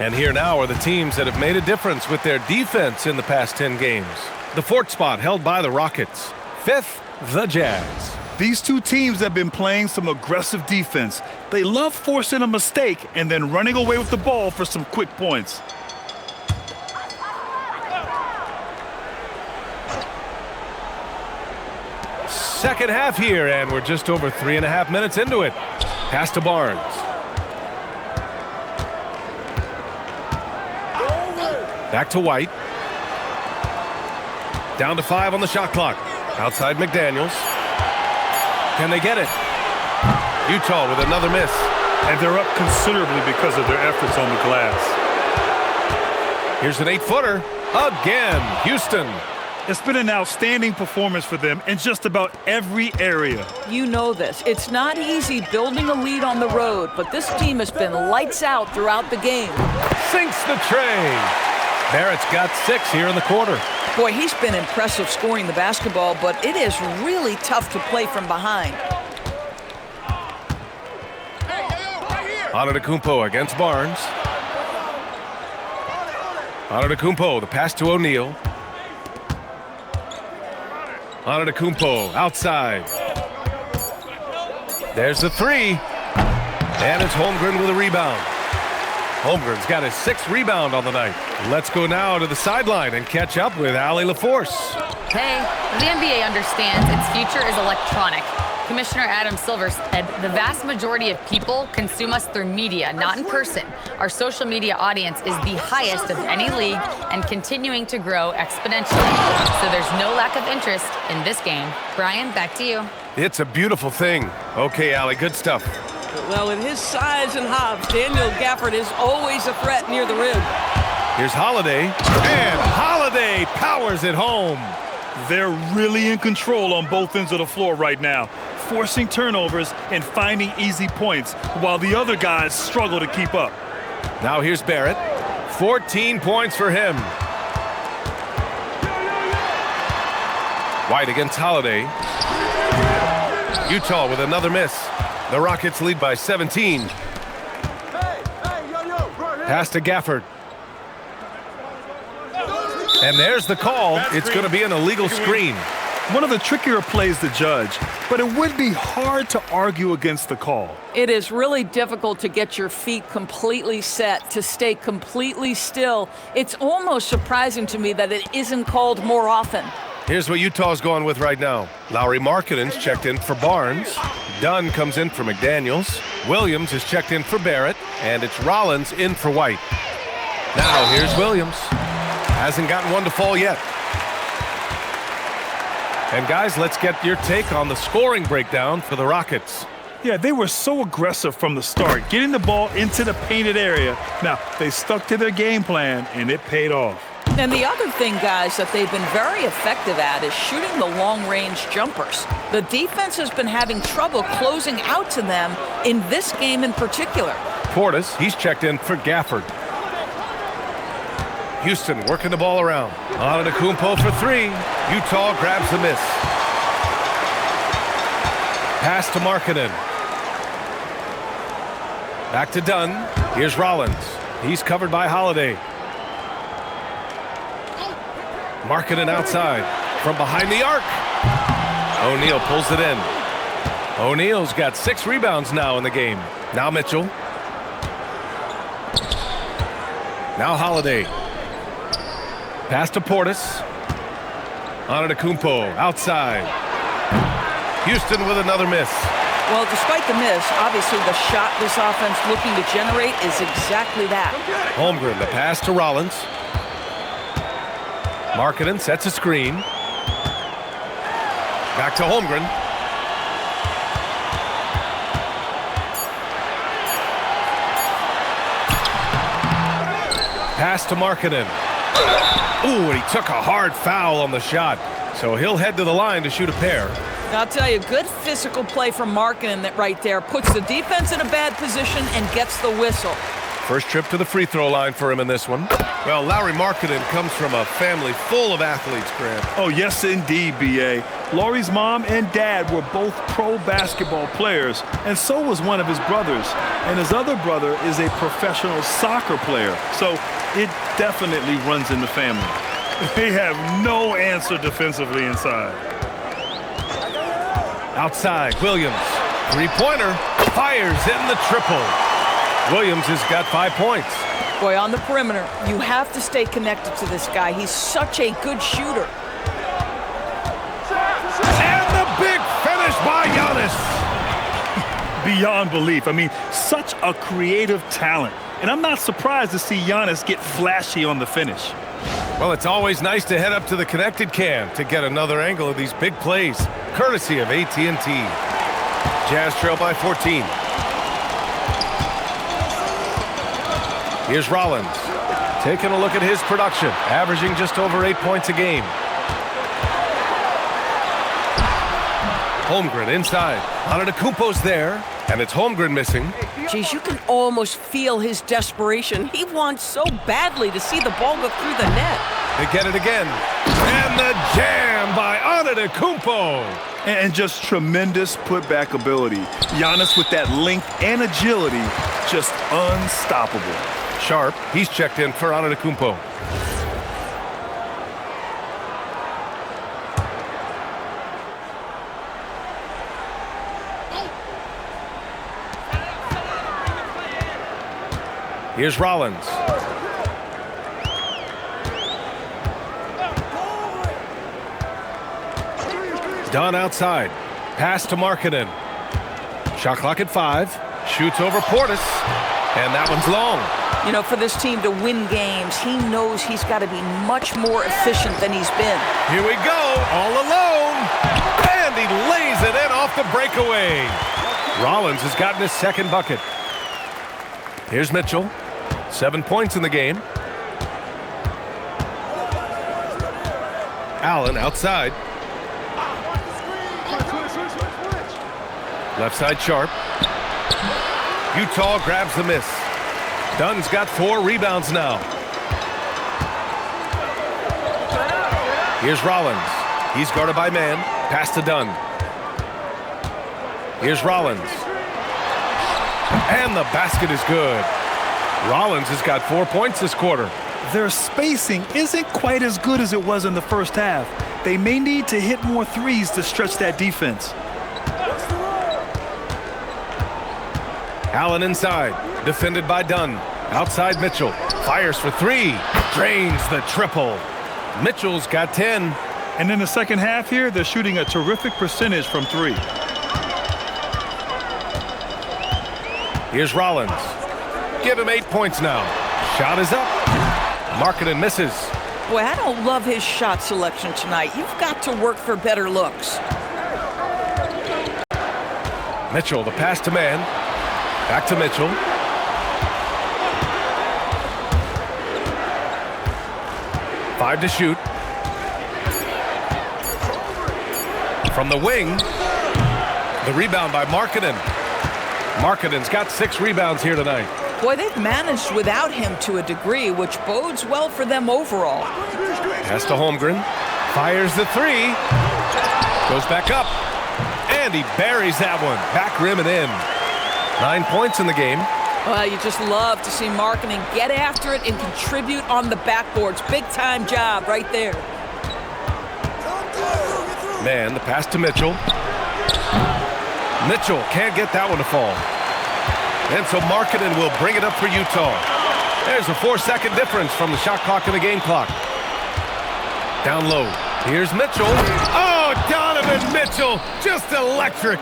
And here now are the teams that have made a difference with their defense in the past 10 games. The 4th spot held by the Rockets. 5th, the Jazz. These two teams have been playing some aggressive defense. They love forcing a mistake and then running away with the ball for some quick points. Second half here, and we're just over 3.5 minutes into it. Pass to Barnes. Back to White. Down to 5 on the shot clock. Outside McDaniels. Can they get it? Utah with another miss. And they're up considerably because of their efforts on the glass. Here's an 8-footer. Again, Houston. It's been an outstanding performance for them in just about every area. You know this. It's not easy building a lead on the road, but this team has been lights out throughout the game. Sinks the tray. Barrett's got 6 here in the quarter. Boy, he's been impressive scoring the basketball, but it is really tough to play from behind. Antetokounmpo against Barnes. Antetokounmpo, the pass to O'Neal. Antetokounmpo outside. There's the 3. And it's Holmgren with a rebound. Holmgren's got his 6th rebound on the night. Let's go now to the sideline and catch up with Allie LaForce. Hey, the NBA understands its future is electronic. Commissioner Adam Silver said the vast majority of people consume us through media, not in person. Our social media audience is the highest of any league and continuing to grow exponentially. So there's no lack of interest in this game. Brian, back to you. It's a beautiful thing. Okay, Allie, good stuff. Well, with his size and hops, Daniel Gafford is always a threat near the rim. Here's Holiday, and Holiday powers it home. They're really in control on both ends of the floor right now, forcing turnovers and finding easy points while the other guys struggle to keep up. Now here's Barrett. 14 points for him. White against Holiday. Utah with another miss. The Rockets lead by 17. Pass to Gafford. And there's the call. It's going to be an illegal screen. One of the trickier plays to judge, but it would be hard to argue against the call. It is really difficult to get your feet completely set, to stay completely still. It's almost surprising to me that it isn't called more often. Here's what Utah's going with right now. Lowry Markkanen's checked in for Barnes. Dunn comes in for McDaniels. Williams is checked in for Barrett. And it's Rollins in for White. Now here's Williams. Hasn't gotten one to fall yet. And guys, let's get your take on the scoring breakdown for the Rockets. Yeah, they were so aggressive from the start, getting the ball into the painted area. Now, they stuck to their game plan, and it paid off. And the other thing, guys, that they've been very effective at is shooting the long-range jumpers. The defense has been having trouble closing out to them in this game in particular. Portis, he's checked in for Gafford. Houston working the ball around. Antetokounmpo for three. Utah grabs the miss. Pass to Markkanen. Back to Dunn. Here's Rollins. He's covered by Holiday. Markkanen outside. From behind the arc. O'Neal pulls it in. O'Neal's got 6 rebounds now in the game. Now Mitchell. Now Holiday. Pass to Portis. Antetokounmpo outside. Houston with another miss. Well, despite the miss, obviously the shot this offense looking to generate is exactly that. Holmgren, the pass to Rollins. Markkanen sets a screen. Back to Holmgren. Pass to Markkanen. Ooh, and he took a hard foul on the shot. So he'll head to the line to shoot a pair. I'll tell you, good physical play from Markkanen that right there puts the defense in a bad position and gets the whistle. First trip to the free throw line for him in this one. Well, Lowry Markkanen comes from a family full of athletes, Graham. Oh, yes, indeed, B.A. Laurie's mom and dad were both pro basketball players, and so was one of his brothers. And his other brother is a professional soccer player, so it definitely runs in the family. They have no answer defensively inside. Outside, Williams. Three-pointer. Fires in the triple. Williams has got 5 points. Boy, on the perimeter, you have to stay connected to this guy. He's such a good shooter. And the big finish by Giannis. Beyond belief. I mean, such a creative talent. And I'm not surprised to see Giannis get flashy on the finish. Well, it's always nice to head up to the connected cam to get another angle of these big plays, courtesy of AT&T. Jazz trail by 14. Here's Rollins. Taking a look at his production, averaging just over 8 points a game. Holmgren inside. Antetokounmpo's there, and it's Holmgren missing. Geez, you can almost feel his desperation. He wants so badly to see the ball go through the net. They get it again. And the jam by Antetokounmpo. And just tremendous putback ability. Giannis with that length and agility, just unstoppable. Sharp, he's checked in for Antetokounmpo. Here's Rollins. Dunn outside. Pass to Markkanen. Shot clock at 5. Shoots over Portis. And that one's long. You know, for this team to win games, he knows he's got to be much more efficient than he's been. Here we go, all alone. And he lays it in off the breakaway. Rollins has gotten his second bucket. Here's Mitchell. 7 points in the game. Allen outside. Left side Sharp. Utah grabs the miss. Dunn's got 4 rebounds now. Here's Rollins. He's guarded by man. Pass to Dunn. Here's Rollins. And the basket is good. Rollins has got 4 points this quarter. Their spacing isn't quite as good as it was in the first half. They may need to hit more threes to stretch that defense. Allen inside, defended by Dunn. Outside Mitchell, fires for 3, drains the triple. Mitchell's got 10. And in the second half here, they're shooting a terrific percentage from three. Here's Rollins. Give him 8 points now. Shot is up. Markkanen misses. Boy, I don't love his shot selection tonight. You've got to work for better looks. Mitchell, the pass to man. Back to Mitchell. Five to shoot. From the wing. The rebound by Markkanen. Markkanen's got 6 rebounds here tonight. Boy, they've managed without him to a degree, which bodes well for them overall. Pass to Holmgren. Fires the 3. Goes back up. And he buries that one. Back rim and in. 9 points in the game. Well, you just love to see Markkanen get after it and contribute on the backboards. Big-time job right there. Man, the pass to Mitchell. Mitchell can't get that one to fall. And so Markkanen will bring it up for Utah. There's a 4-second difference from the shot clock and the game clock. Down low. Here's Mitchell. Oh, Donovan Mitchell, just electric.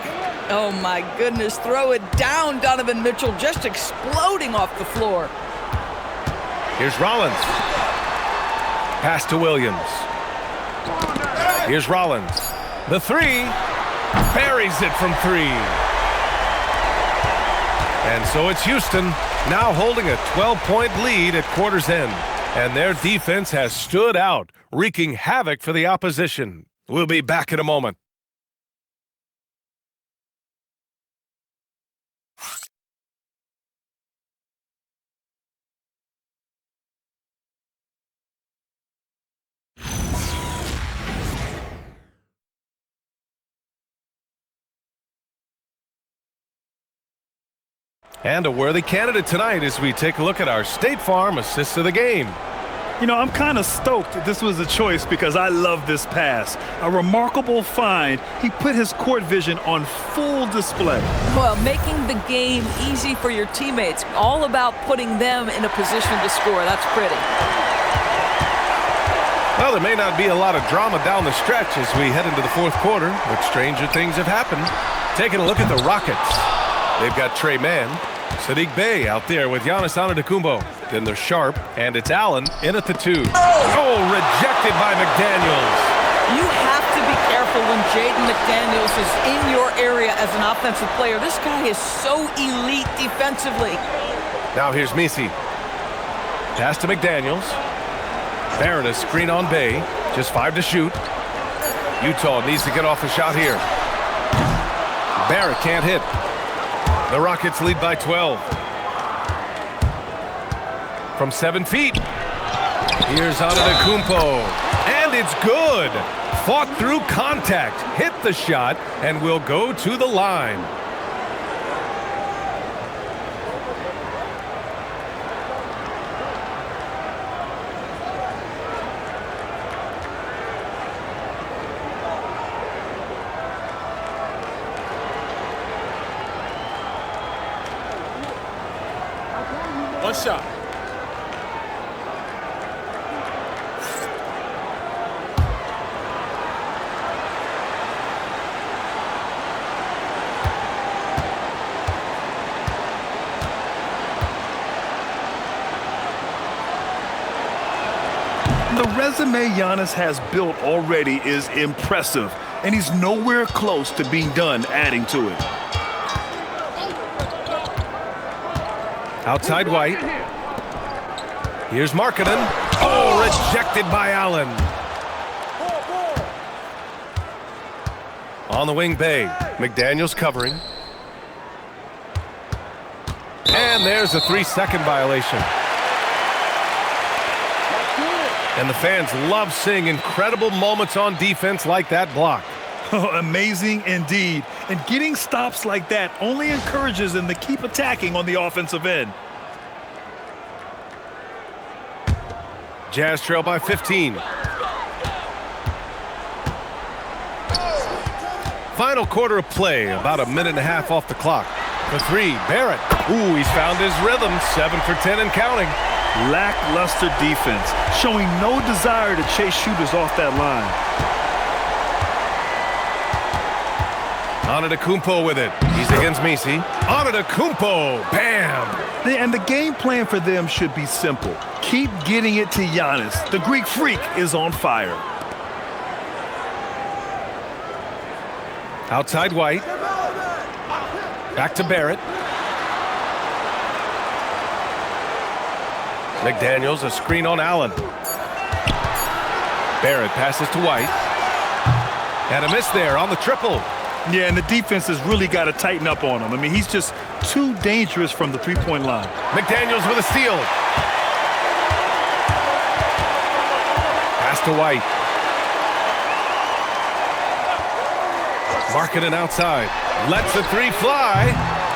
Oh, my goodness. Throw it down, Donovan Mitchell, just exploding off the floor. Here's Rollins. Pass to Williams. Here's Rollins. The 3. Buries it from 3. And so it's Houston now holding a 12-point lead at quarter's end. And their defense has stood out, wreaking havoc for the opposition. We'll be back in a moment. And a worthy candidate tonight as we take a look at our State Farm assist of the game. You know, I'm kind of stoked that this was a choice because I love this pass. A remarkable find. He put his court vision on full display. Well, making the game easy for your teammates. All about putting them in a position to score. That's pretty. Well, there may not be a lot of drama down the stretch as we head into the fourth quarter, but stranger things have happened. Taking a look at the Rockets. They've got Trey Mann, Saddiq Bey out there with Giannis Antetokounmpo. Then they're Sharp, and it's Allen in at the 2. Oh, rejected by McDaniels. You have to be careful when Jaden McDaniels is in your area as an offensive player. This guy is so elite defensively. Now here's Messi. Pass to McDaniels. Barrett a screen on Bey. Just 5 to shoot. Utah needs to get off a shot here. Barrett can't hit. The Rockets lead by 12. From 7 feet. Here's Antetokounmpo. And it's good. Fought through contact. Hit the shot and will go to the line. One shot. The resume Giannis has built already is impressive, and he's nowhere close to being done adding to it. Outside White. Here's Markkanen. Oh, rejected by Allen. On the wing, Bey. McDaniels covering. And there's a 3-second violation. And the fans love seeing incredible moments on defense like that block. Oh, amazing indeed. And getting stops like that only encourages them to keep attacking on the offensive end. Jazz trail by 15. Final quarter of play, about a minute and a half off the clock. The 3, Barrett. Ooh, he's found his rhythm, 7 for 10 and counting. Lackluster defense, showing no desire to chase shooters off that line. Antetokounmpo with it. He's against Messi. Antetokounmpo. Bam! And the game plan for them should be simple. Keep getting it to Giannis. The Greek freak is on fire. Outside White. Back to Barrett. McDaniels, a screen on Allen. Barrett passes to White. And a miss there on the triple. Yeah, and the defense has really got to tighten up on him. I mean, he's just too dangerous from the three-point line. McDaniels with a steal. Pass to White. Markkanen outside. Lets the three fly.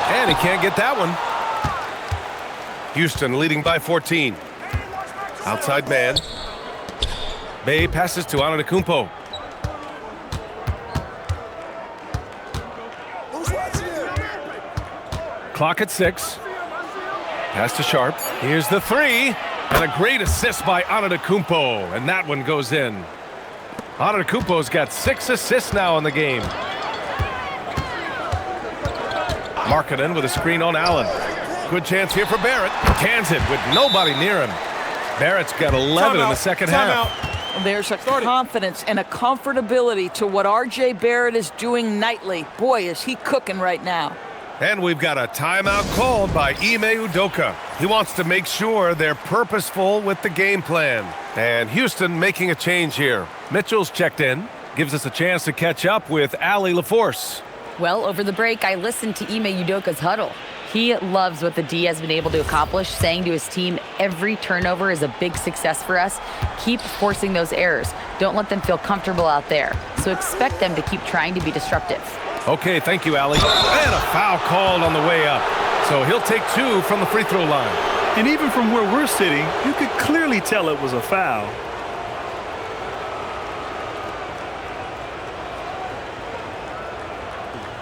And he can't get that one. Houston leading by 14. Outside man. Bay passes to Antetokounmpo. Clock at 6. Pass to Sharp. Here's the three. And a great assist by Antetokounmpo. And that one goes in. Antetokounmpo's got 6 assists now in the game. Markkanen with a screen on Allen. Good chance here for Barrett. Cans it with nobody near him. Barrett's got 11 in the second half. There's a confidence and a comfortability to what R.J. Barrett is doing nightly. Boy, is he cooking right now. And we've got a timeout called by Ime Udoka. He wants to make sure they're purposeful with the game plan. And Houston making a change here. Mitchell's checked in. Gives us a chance to catch up with Allie LaForce. Well, over the break, I listened to Ime Udoka's huddle. He loves what the D has been able to accomplish, saying to his team, every turnover is a big success for us. Keep forcing those errors. Don't let them feel comfortable out there. So expect them to keep trying to be disruptive. Okay, thank you, Allie. And a foul called on the way up. So he'll take 2 from the free throw line. And even from where we're sitting, you could clearly tell it was a foul.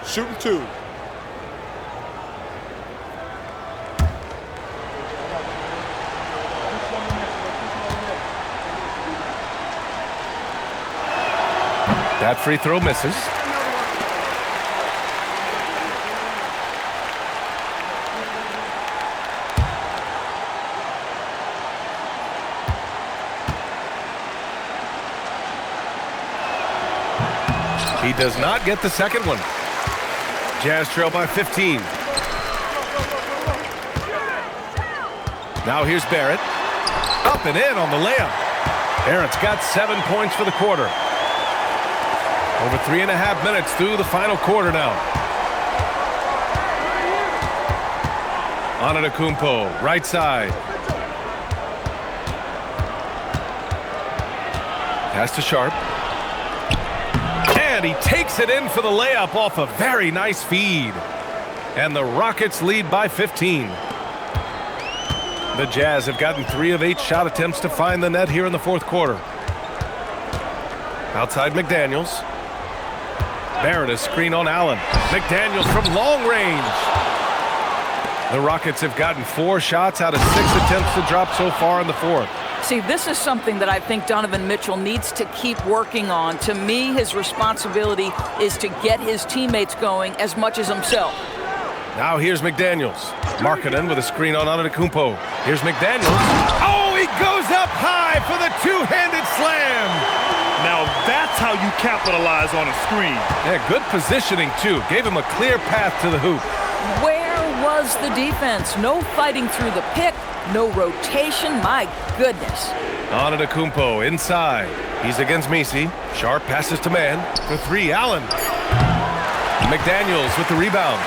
Shooting 2. That free throw misses. He does not get the second one. Jazz trail by 15. Now here's Barrett. Up and in on the layup. Barrett's got 7 points for the quarter. Over 3.5 minutes through the final quarter now. Antetokounmpo, right side. Pass to Sharp. And he takes it in for the layup off a very nice feed. And the Rockets lead by 15. The Jazz have gotten 3 of 8 shot attempts to find the net here in the fourth quarter. Outside McDaniels. Barrett a screen on Allen. McDaniels from long range. The Rockets have gotten 4 shots out of 6 attempts to drop so far in the fourth. See, this is something that I think Donovan Mitchell needs to keep working on. To me, his responsibility is to get his teammates going as much as himself. Now here's McDaniels. Markkanen with a screen on Antetokounmpo. Here's McDaniels. Oh, he goes up high for the two-handed slam. Now that's how you capitalize on a screen. Yeah, good positioning, too. Gave him a clear path to the hoop. Where was the defense? No fighting through the pick, no rotation. My goodness. Antetokounmpo inside. He's against Messi. Sharp passes to man. For 3, Allen. McDaniels with the rebound.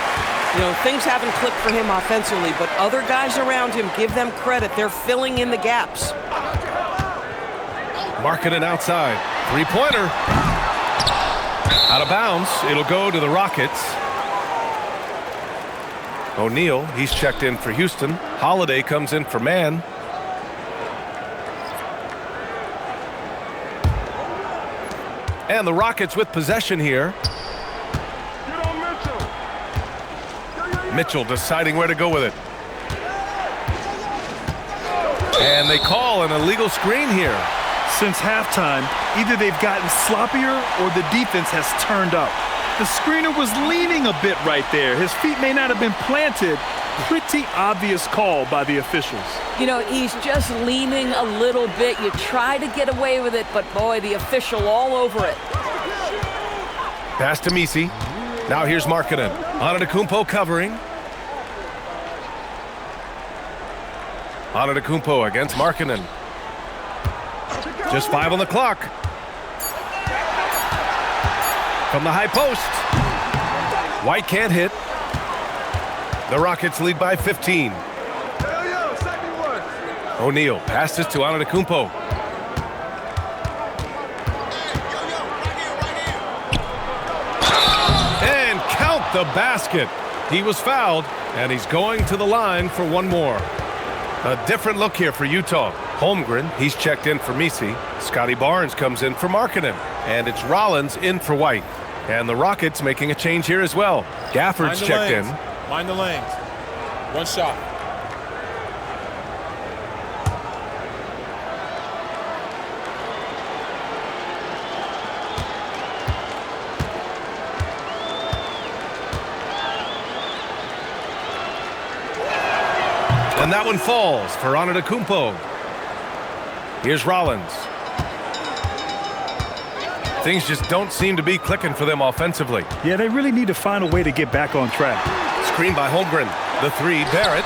You know, things haven't clicked for him offensively, but other guys around him, give them credit. They're filling in the gaps. Markkanen outside. Three-pointer. Out of bounds. It'll go to the Rockets. O'Neal, he's checked in for Houston. Holiday comes in for man. And the Rockets with possession here. Mitchell deciding where to go with it. And they call an illegal screen here. Since halftime, either they've gotten sloppier or the defense has turned up. The screener was leaning a bit right there. His feet may not have been planted. Pretty obvious call by the officials. You know, he's just leaning a little bit. You try to get away with it, but boy, the official all over it. Pass to Misi. Now here's Markkanen. Antetokounmpo covering. Antetokounmpo against Markkanen. Just 5 on the clock. From the high post. White can't hit. The Rockets lead by 15. O'Neal passes to Antetokounmpo. And count the basket. He was fouled, and he's going to the line for one more. A different look here for Utah. Holmgren, he's checked in for Misi. Scotty Barnes comes in for Markkanen. And it's Rollins in for White. And the Rockets making a change here as well. Gafford's checked in. Mind the lanes. One shot. And that one falls for Antetokounmpo. Here's Rollins. Things just don't seem to be clicking for them offensively. Yeah, they really need to find a way to get back on track. Screen by Holmgren. The three, Barrett.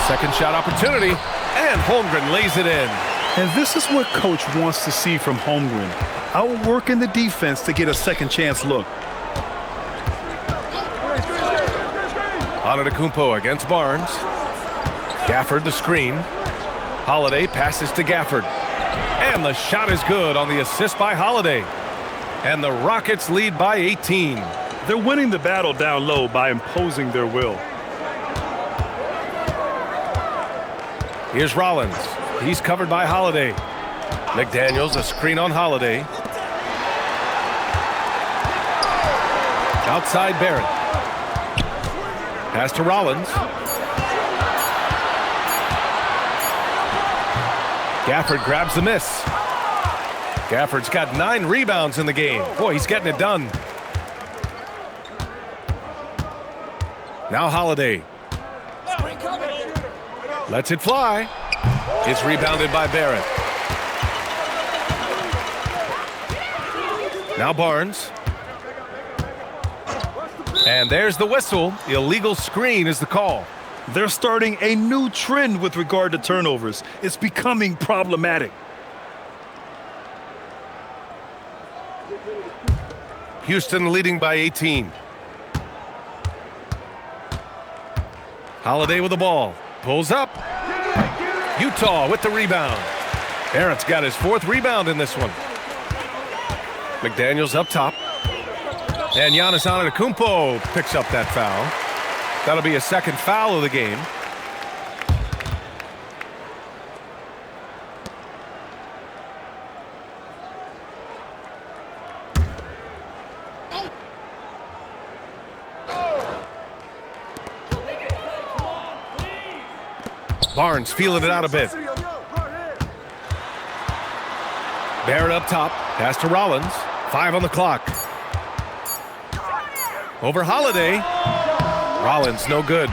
Second shot opportunity, and Holmgren lays it in. And this is what Coach wants to see from Holmgren. Outworking the defense to get a second chance look. Antetokounmpo against Barnes. Gafford the screen. Holiday passes to Gafford. And the shot is good on the assist by Holiday. And the Rockets lead by 18. They're winning the battle down low by imposing their will. Here's Rollins. He's covered by Holiday. McDaniels, a screen on Holiday. Outside Barrett. Pass to Rollins. Gafford grabs the miss. Gafford's got 9 rebounds in the game. Boy, he's getting it done. Now Holiday. Lets it fly. It's rebounded by Barrett. Now Barnes. And there's the whistle. Illegal screen is the call. They're starting a new trend with regard to turnovers. It's becoming problematic. Houston leading by 18. Holiday with the ball. Pulls up. Utah with the rebound. Barrett's got his 4th rebound in this one. McDaniels up top. And Giannis Antetokounmpo picks up that foul. That'll be a second foul of the game. Barnes feeling it out a bit. Barrett up top. Pass to Rollins. 5 on the clock. Over Holiday. Rollins no good.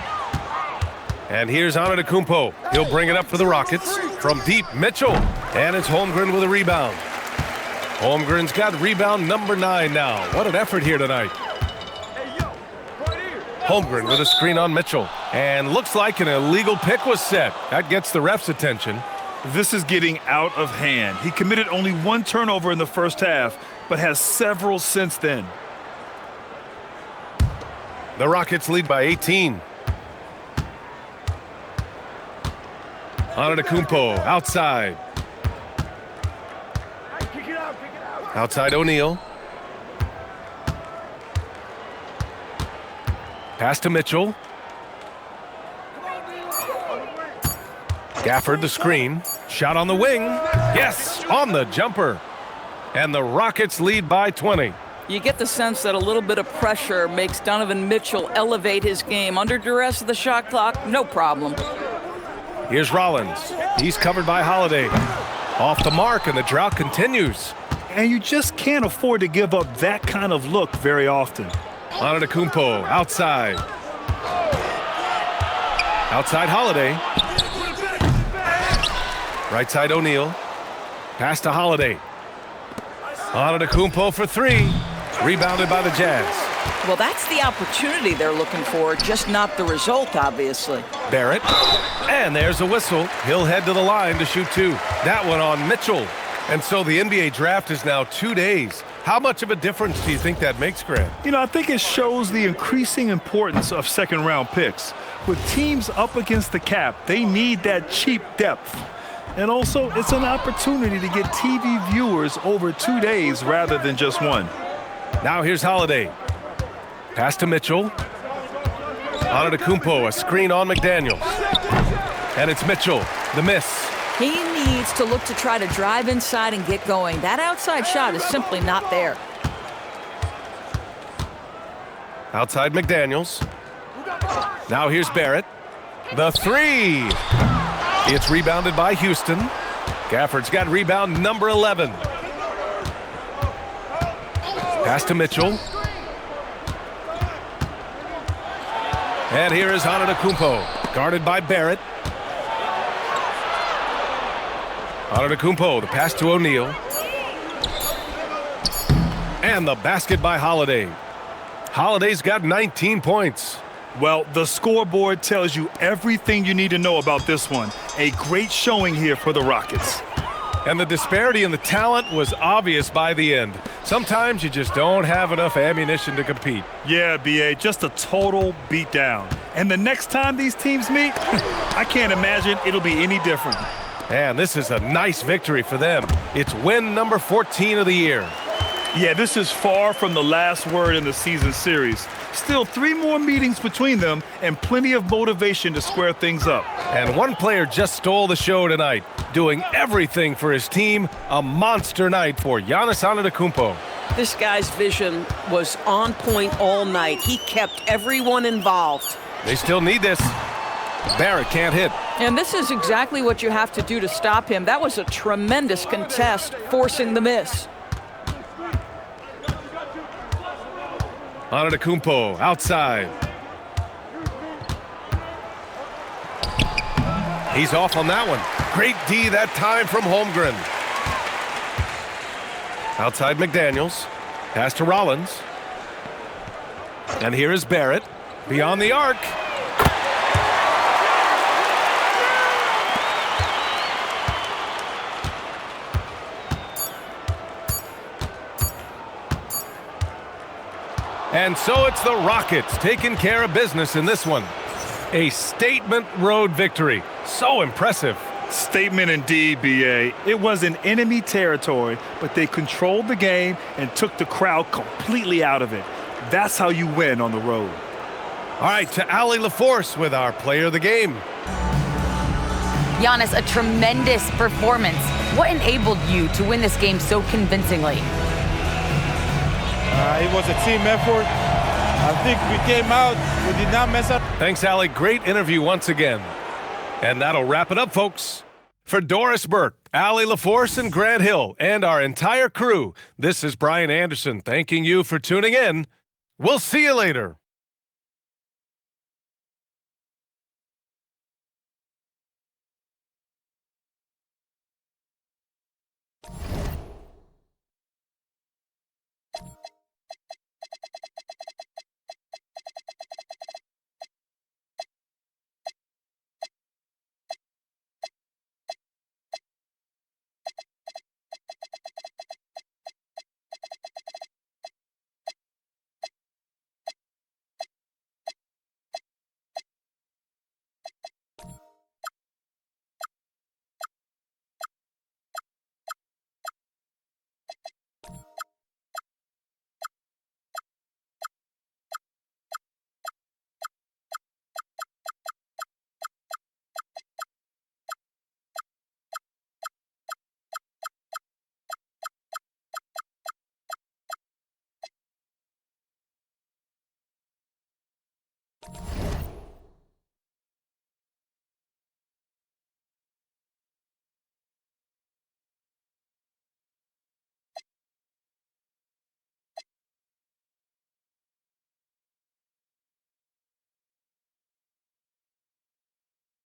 And here's Antetokounmpo. He'll bring it up for the Rockets. From deep, Mitchell. And it's Holmgren with a rebound. Holmgren's got rebound number 9 now. What an effort here tonight. Holmgren with a screen on Mitchell. And looks like an illegal pick was set. That gets the ref's attention. This is getting out of hand. He committed only 1 turnover in the first half, but has several since then. The Rockets lead by 18. Antetokounmpo outside. Outside O'Neal. Pass to Mitchell. Gafford the screen. Shot on the wing. Yes, on the jumper. And the Rockets lead by 20. You get the sense that a little bit of pressure makes Donovan Mitchell elevate his game. Under duress of the shot clock, no problem. Here's Rollins. He's covered by Holiday. Off the mark, and the drought continues. And you just can't afford to give up that kind of look very often. Antetokounmpo outside. Outside Holiday. Right side O'Neal. Pass to Holiday. Antetokounmpo for three. Rebounded by the Jazz. Well, that's the opportunity they're looking for, just not the result, obviously. Barrett. And there's a whistle. He'll head to the line to shoot two. That one on Mitchell. And so the NBA draft is now 2 days. How much of a difference do you think that makes, Grant? You know, I think it shows the increasing importance of second-round picks. With teams up against the cap, they need that cheap depth. And also, it's an opportunity to get TV viewers over 2 days rather than just one. Now here's Holiday. Pass to Mitchell. Antetokounmpo, a screen on McDaniels. And it's Mitchell, the miss. He needs to look to try to drive inside and get going. That outside shot is simply not there. Outside McDaniels. Now here's Barrett. The three. It's rebounded by Houston. Gafford's got rebound number 11. Pass to Mitchell. And here is Antetokounmpo, guarded by Barrett. Antetokounmpo, the pass to O'Neal. And the basket by Holiday. Holiday's got 19 points. Well, the scoreboard tells you everything you need to know about this one. A great showing here for the Rockets. And the disparity in the talent was obvious by the end. Sometimes you just don't have enough ammunition to compete. Yeah, B.A., just a total beatdown. And the next time these teams meet, I can't imagine it'll be any different. And this is a nice victory for them. It's win number 14 of the year. Yeah, this is far from the last word in the season series. Still 3 more meetings between them and plenty of motivation to square things up. And one player just stole the show tonight, doing everything for his team. A monster night for Giannis Antetokounmpo. This guy's vision was on point all night. He kept everyone involved. They still need this. Barrett can't hit. And this is exactly what you have to do to stop him. That was a tremendous contest, forcing the miss. Antetokounmpo outside. He's off on that one. Great D that time from Holmgren. Outside McDaniels. Pass to Rollins. And here is Barrett. Beyond the arc. And so it's the Rockets taking care of business in this one. A statement road victory. So impressive. Statement indeed, B.A. It was in enemy territory, but they controlled the game and took the crowd completely out of it. That's how you win on the road. All right, to Allie LaForce with our player of the game. Giannis, a tremendous performance. What enabled you to win this game so convincingly? It was a team effort. I think we came out, we did not mess up. Thanks, Allie. Great interview once again. And that'll wrap it up, folks. For Doris Burke, Allie LaForce, and Grant Hill, and our entire crew, this is Brian Anderson thanking you for tuning in. We'll see you later.